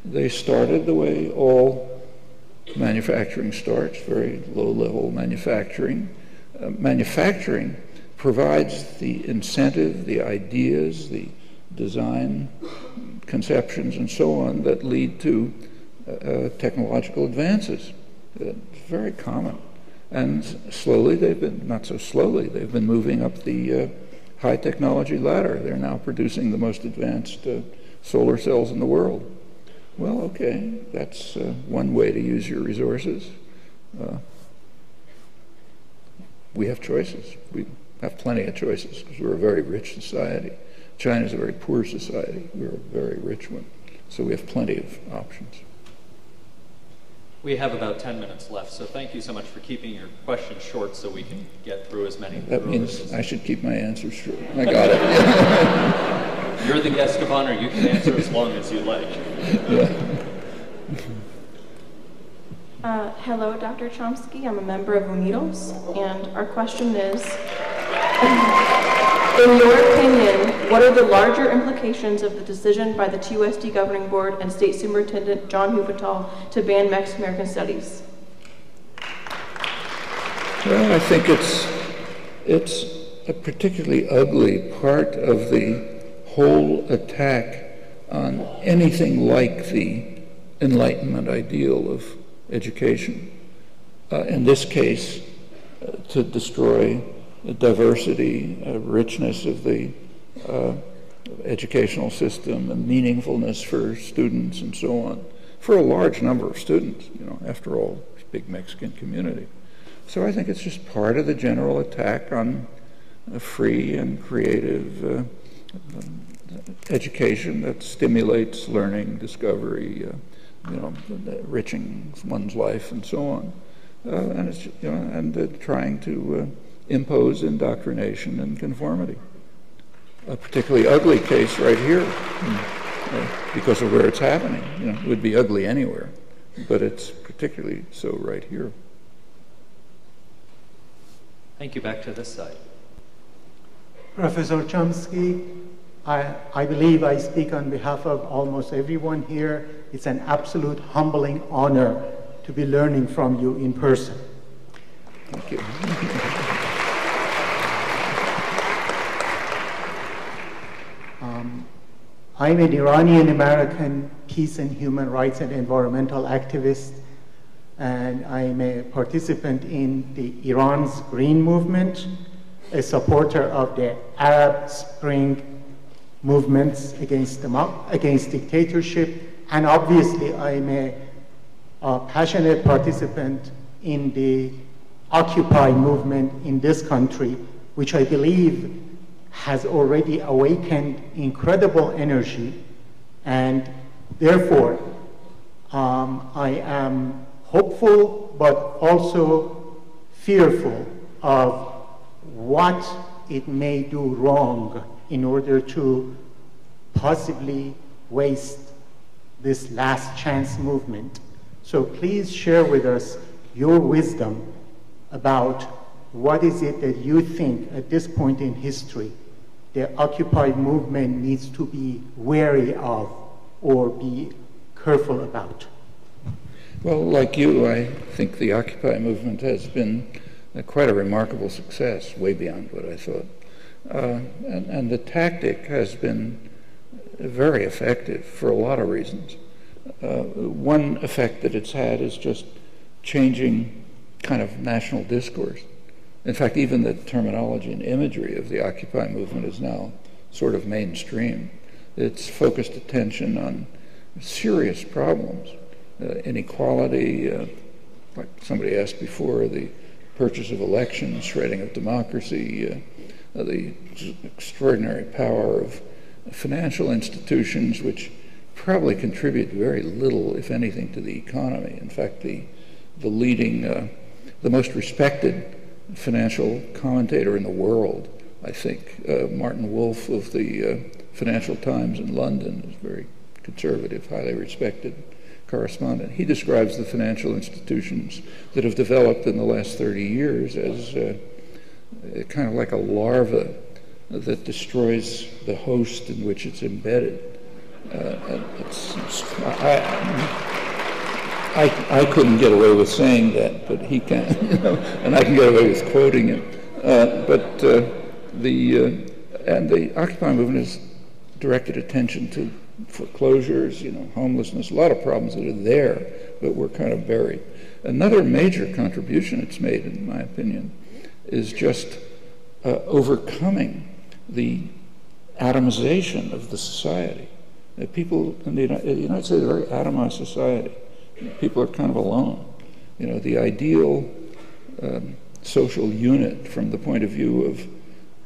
They started the way all manufacturing starts, very low-level manufacturing. Manufacturing provides the incentive, the ideas, the design conceptions, and so on that lead to technological advances. It's very common. And slowly, not so slowly, they've been moving up the high technology ladder. They're now producing the most advanced solar cells in the world. Well, okay, that's one way to use your resources. We have choices. We have plenty of choices because we're a very rich society. China's a very poor society. We're a very rich one. So we have plenty of options. We have about 10 minutes left, so thank you so much for keeping your questions short so we can get through as many. That means I should keep my answers short. I got it. You're the guest of honor. You can answer as long as you like. Yeah. Hello, Dr. Chomsky. I'm a member of UNIDOS, and our question is, in your opinion, what are the larger implications of the decision by the TUSD Governing Board and State Superintendent John Huventhal to ban Mexican American Studies? Well, I think it's a particularly ugly part of the whole attack on anything like the Enlightenment ideal of education. In this case, to destroy the diversity, richness of the educational system, and meaningfulness for students and so on, for a large number of students, after all, this big Mexican community. So I think it's just part of the general attack on a free and creative education that stimulates learning, discovery, enriching one's life, and so on. And it's trying to impose indoctrination and conformity. A particularly ugly case right here, because of where it's happening. It would be ugly anywhere, but it's particularly so right here. Thank you. Back to this side. Professor Chomsky, I believe I speak on behalf of almost everyone here. It's an absolute humbling honor to be learning from you in person. Thank you. I'm an Iranian-American peace and human rights and environmental activist, and I'm a participant in the Iran's Green Movement, a supporter of the Arab Spring movements against dictatorship, and obviously I'm a passionate participant in the Occupy movement in this country, which I believe has already awakened incredible energy, and therefore I am hopeful but also fearful of what it may do wrong in order to possibly waste this last chance movement. So please share with us your wisdom about what is it that you think at this point in history the Occupy movement needs to be wary of or be careful about. Well, like you, I think the Occupy movement has been quite a remarkable success, way beyond what I thought. And the tactic has been very effective for a lot of reasons. One effect that it's had is just changing kind of national discourse. In fact, even the terminology and imagery of the Occupy movement is now sort of mainstream. It's focused attention on serious problems, inequality, like somebody asked before, the purchase of elections, shredding of democracy, the extraordinary power of financial institutions, which probably contribute very little, if anything, to the economy. In fact, the leading, the most respected financial commentator in the world, I think, Martin Wolf of the Financial Times in London, is a very conservative, highly respected correspondent. He describes the financial institutions that have developed in the last 30 years as kind of like a larva that destroys the host in which it's embedded. I couldn't get away with saying that, but he can, and I can get away with quoting him. And the Occupy movement has directed attention to foreclosures, homelessness, a lot of problems that are there, but were kind of buried. Another major contribution it's made, in my opinion, is just overcoming the atomization of the society. People in the United States is a very atomized society. People are kind of alone. The ideal social unit from the point of view of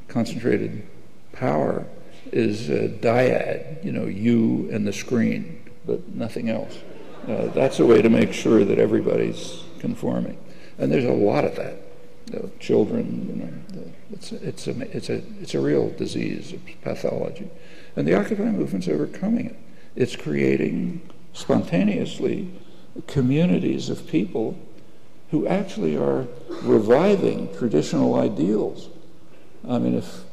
concentrated power is a dyad, you and the screen, but nothing else. That's a way to make sure that everybody's conforming. And there's a lot of that. Children, it's a real disease, a pathology. And the Occupy movement's overcoming it. It's creating spontaneously communities of people who actually are reviving traditional ideals. I mean, if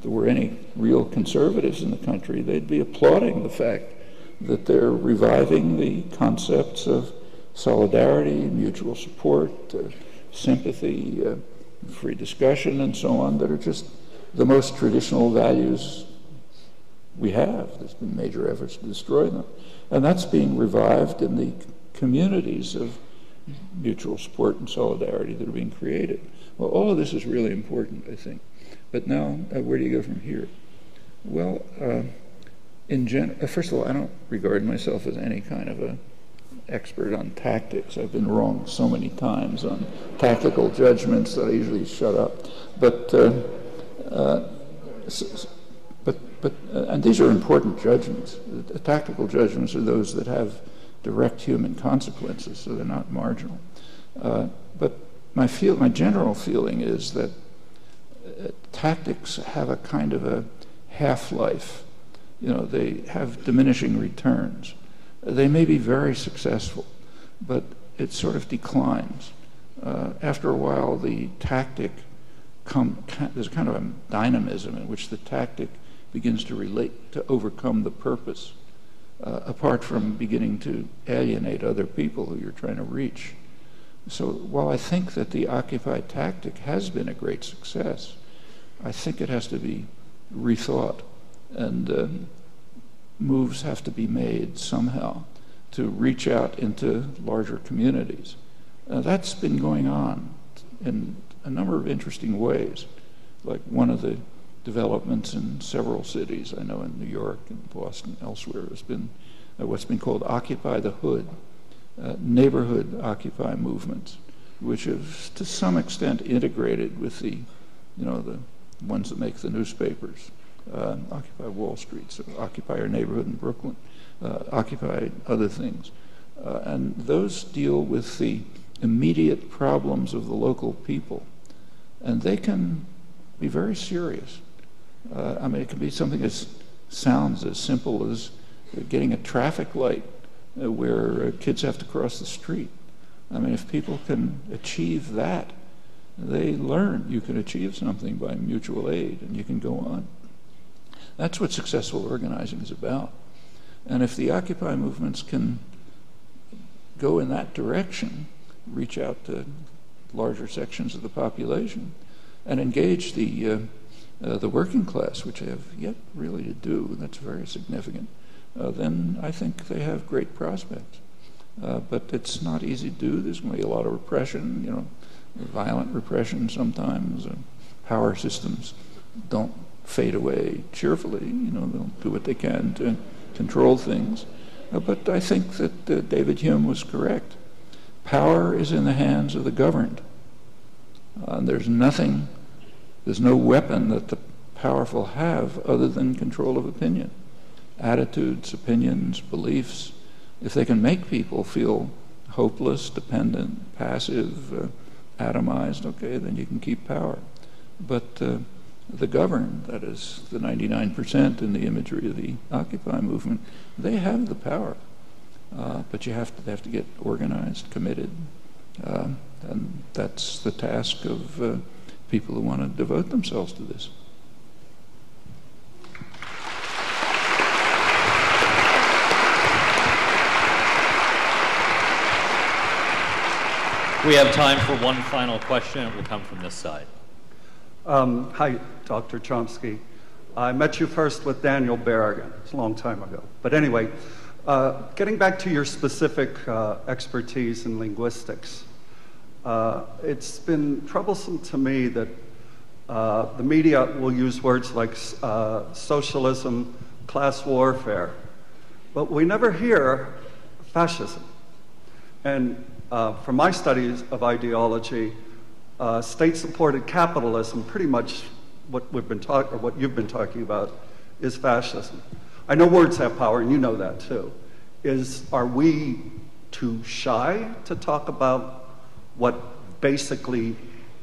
there were any real conservatives in the country, they'd be applauding the fact that they're reviving the concepts of solidarity, mutual support, sympathy, free discussion, and so on, that are just the most traditional values we have. There's been major efforts to destroy them. And that's being revived in the communities of mutual support and solidarity that are being created. Well, all of this is really important, I think. But now, where do you go from here? Well, first of all, I don't regard myself as any kind of a expert on tactics. I've been wrong so many times on tactical judgments that I usually shut up. And these are important judgments. The tactical judgments are those that have direct human consequences, so they're not marginal. But my general feeling is that tactics have a kind of a half-life. You know, they have diminishing returns. They may be very successful, but it sort of declines. After a while, the tactic there's kind of a dynamism in which the tactic begins to relate to overcome the purpose, apart from beginning to alienate other people who you're trying to reach. So while I think that the Occupy tactic has been a great success, I think it has to be rethought, and moves have to be made somehow to reach out into larger communities. That's been going on in a number of interesting ways. Like one of the developments in several cities, I know in New York and Boston, elsewhere, has been what's been called Occupy the Hood, neighborhood Occupy movements, which have to some extent integrated with the ones that make the newspapers. Occupy Wall Street, so Occupy Your Neighborhood in Brooklyn, Occupy other things. And those deal with the immediate problems of the local people. And they can be very serious. I mean, it can be something that sounds as simple as getting a traffic light where kids have to cross the street. I mean, if people can achieve that, they learn you can achieve something by mutual aid, and you can go on. That's what successful organizing is about. And if the Occupy movements can go in that direction, reach out to larger sections of the population, and engage the working class, which they have yet really to do, and that's very significant, then I think they have great prospects. But it's not easy to do. There's going to be a lot of repression, violent repression sometimes. Power systems don't fade away cheerfully. They'll do what they can to control things. But I think that David Hume was correct. Power is in the hands of the governed. There's no weapon that the powerful have other than control of opinion. Attitudes, opinions, beliefs. If they can make people feel hopeless, dependent, passive, atomized, okay, then you can keep power. But the governed, that is the 99% in the imagery of the Occupy movement, they have the power. But they have to get organized, committed, and that's the task of people who want to devote themselves to this. We have time for one final question. It will come from this side. Hi, Dr. Chomsky. I met you first with Daniel Berrigan. It's a long time ago. But anyway, getting back to your specific expertise in linguistics, it's been troublesome to me that the media will use words like socialism, class warfare, but we never hear fascism. And from my studies of ideology, state-supported capitalism, pretty much what you've been talking about, is fascism. I know words have power, and you know that too. Are we too shy to talk about what basically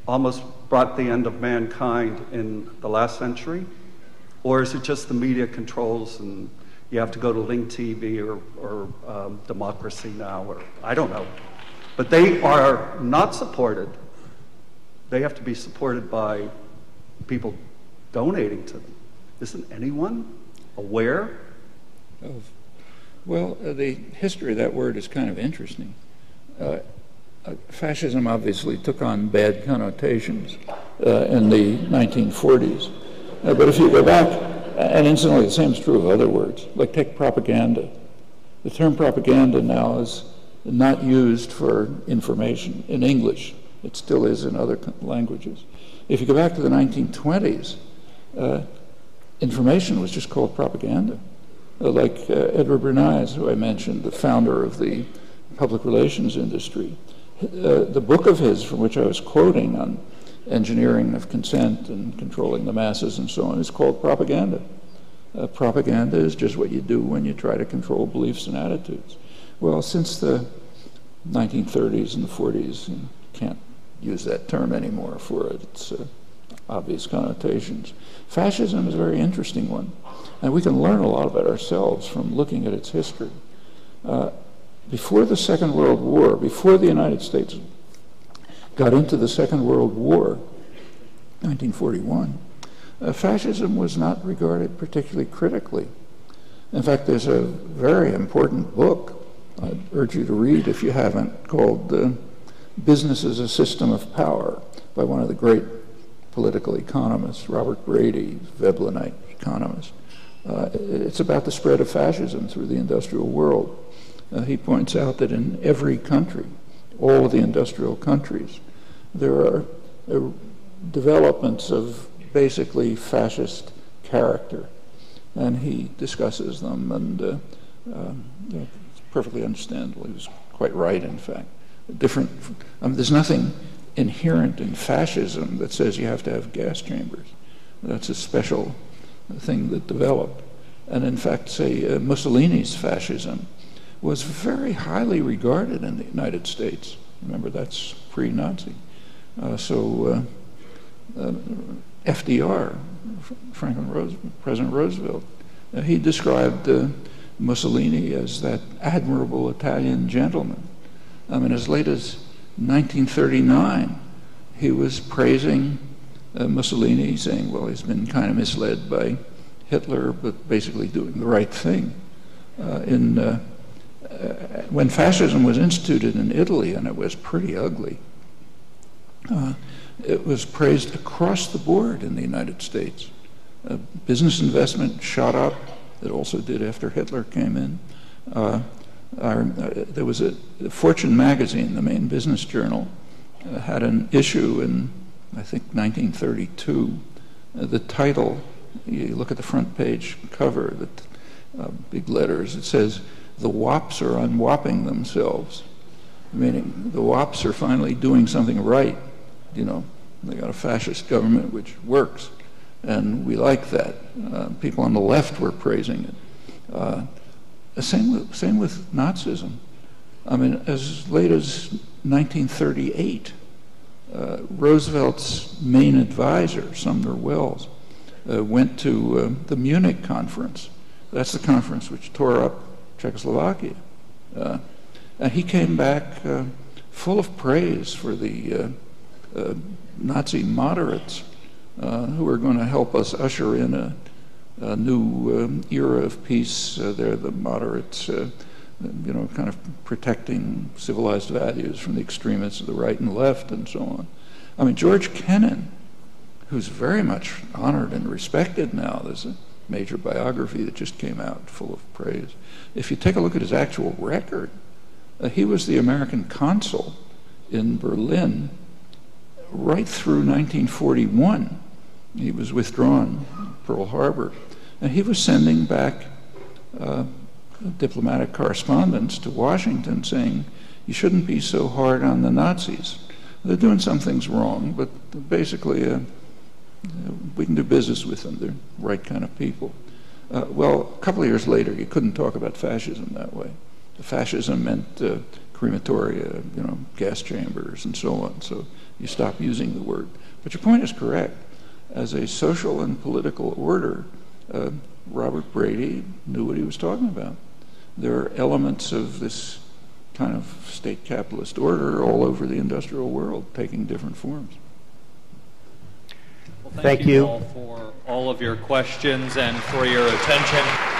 almost brought the end of mankind in the last century? Or is it just the media controls and you have to go to Link TV or Democracy Now, or I don't know. But they are not supported. They have to be supported by people donating to them. Isn't anyone aware of? Well, the history of that word is kind of interesting. Fascism obviously took on bad connotations in the 1940s. But if you go back, and incidentally the same is true of other words, like take propaganda. The term propaganda now is not used for information in English. It still is in other languages. If you go back to the 1920s, information was just called propaganda. Like Edward Bernays, who I mentioned, the founder of the public relations industry. The book of his, from which I was quoting on engineering of consent and controlling the masses and so on, is called Propaganda. Propaganda is just what you do when you try to control beliefs and attitudes. Well, since the 1930s and the 40s, you can't use that term anymore for its obvious connotations. Fascism is a very interesting one, and we can learn a lot about ourselves from looking at its history. Before the Second World War, before the United States got into the Second World War, 1941, fascism was not regarded particularly critically. In fact, there's a very important book I'd urge you to read if you haven't, called Business as a System of Power by one of the great political economists, Robert Brady, Veblenite economist. It's about the spread of fascism through the industrial world. He points out that in every country, all of the industrial countries, there are developments of basically fascist character, and he discusses them, and it's perfectly understandable. He was quite right, in fact. There's nothing inherent in fascism that says you have to have gas chambers. That's a special thing that developed. And in fact, say, Mussolini's fascism was very highly regarded in the United States. Remember, that's pre-Nazi. FDR, President Roosevelt, he described Mussolini as that admirable Italian gentleman. I mean, as late as 1939, he was praising Mussolini, saying, well, he's been kind of misled by Hitler, but basically doing the right thing. When fascism was instituted in Italy, and it was pretty ugly, it was praised across the board in the United States. Business investment shot up. It also did after Hitler came in. There was a Fortune magazine, the main business journal, had an issue in, I think, 1932. The title, you look at the front page cover, big letters, it says, "The WAPs are unwhopping themselves," meaning the WAPs are finally doing something right. You know, they got a fascist government which works, and we like that. People on the left were praising it. Same with Nazism. I mean, as late as 1938, Roosevelt's main advisor, Sumner Welles, went to the Munich conference. That's the conference which tore up Czechoslovakia. And he came back full of praise for the Nazi moderates who were going to help us usher in a new era of peace. They're the moderates, kind of protecting civilized values from the extremists of the right and left and so on. I mean, George Kennan, who's very much honored and respected now, there's a major biography that just came out full of praise. If you take a look at his actual record, he was the American consul in Berlin right through 1941. He was withdrawn, Pearl Harbor, and he was sending back diplomatic correspondence to Washington saying, you shouldn't be so hard on the Nazis. They're doing some things wrong, but basically we can do business with them. They're the right kind of people. Well, a couple of years later, you couldn't talk about fascism that way. Fascism meant crematoria, gas chambers, and so on. So you stop using the word. But your point is correct. As a social and political order, Robert Brady knew what he was talking about. There are elements of this kind of state capitalist order all over the industrial world, taking different forms. Well, thank you all for all of your questions and for your attention.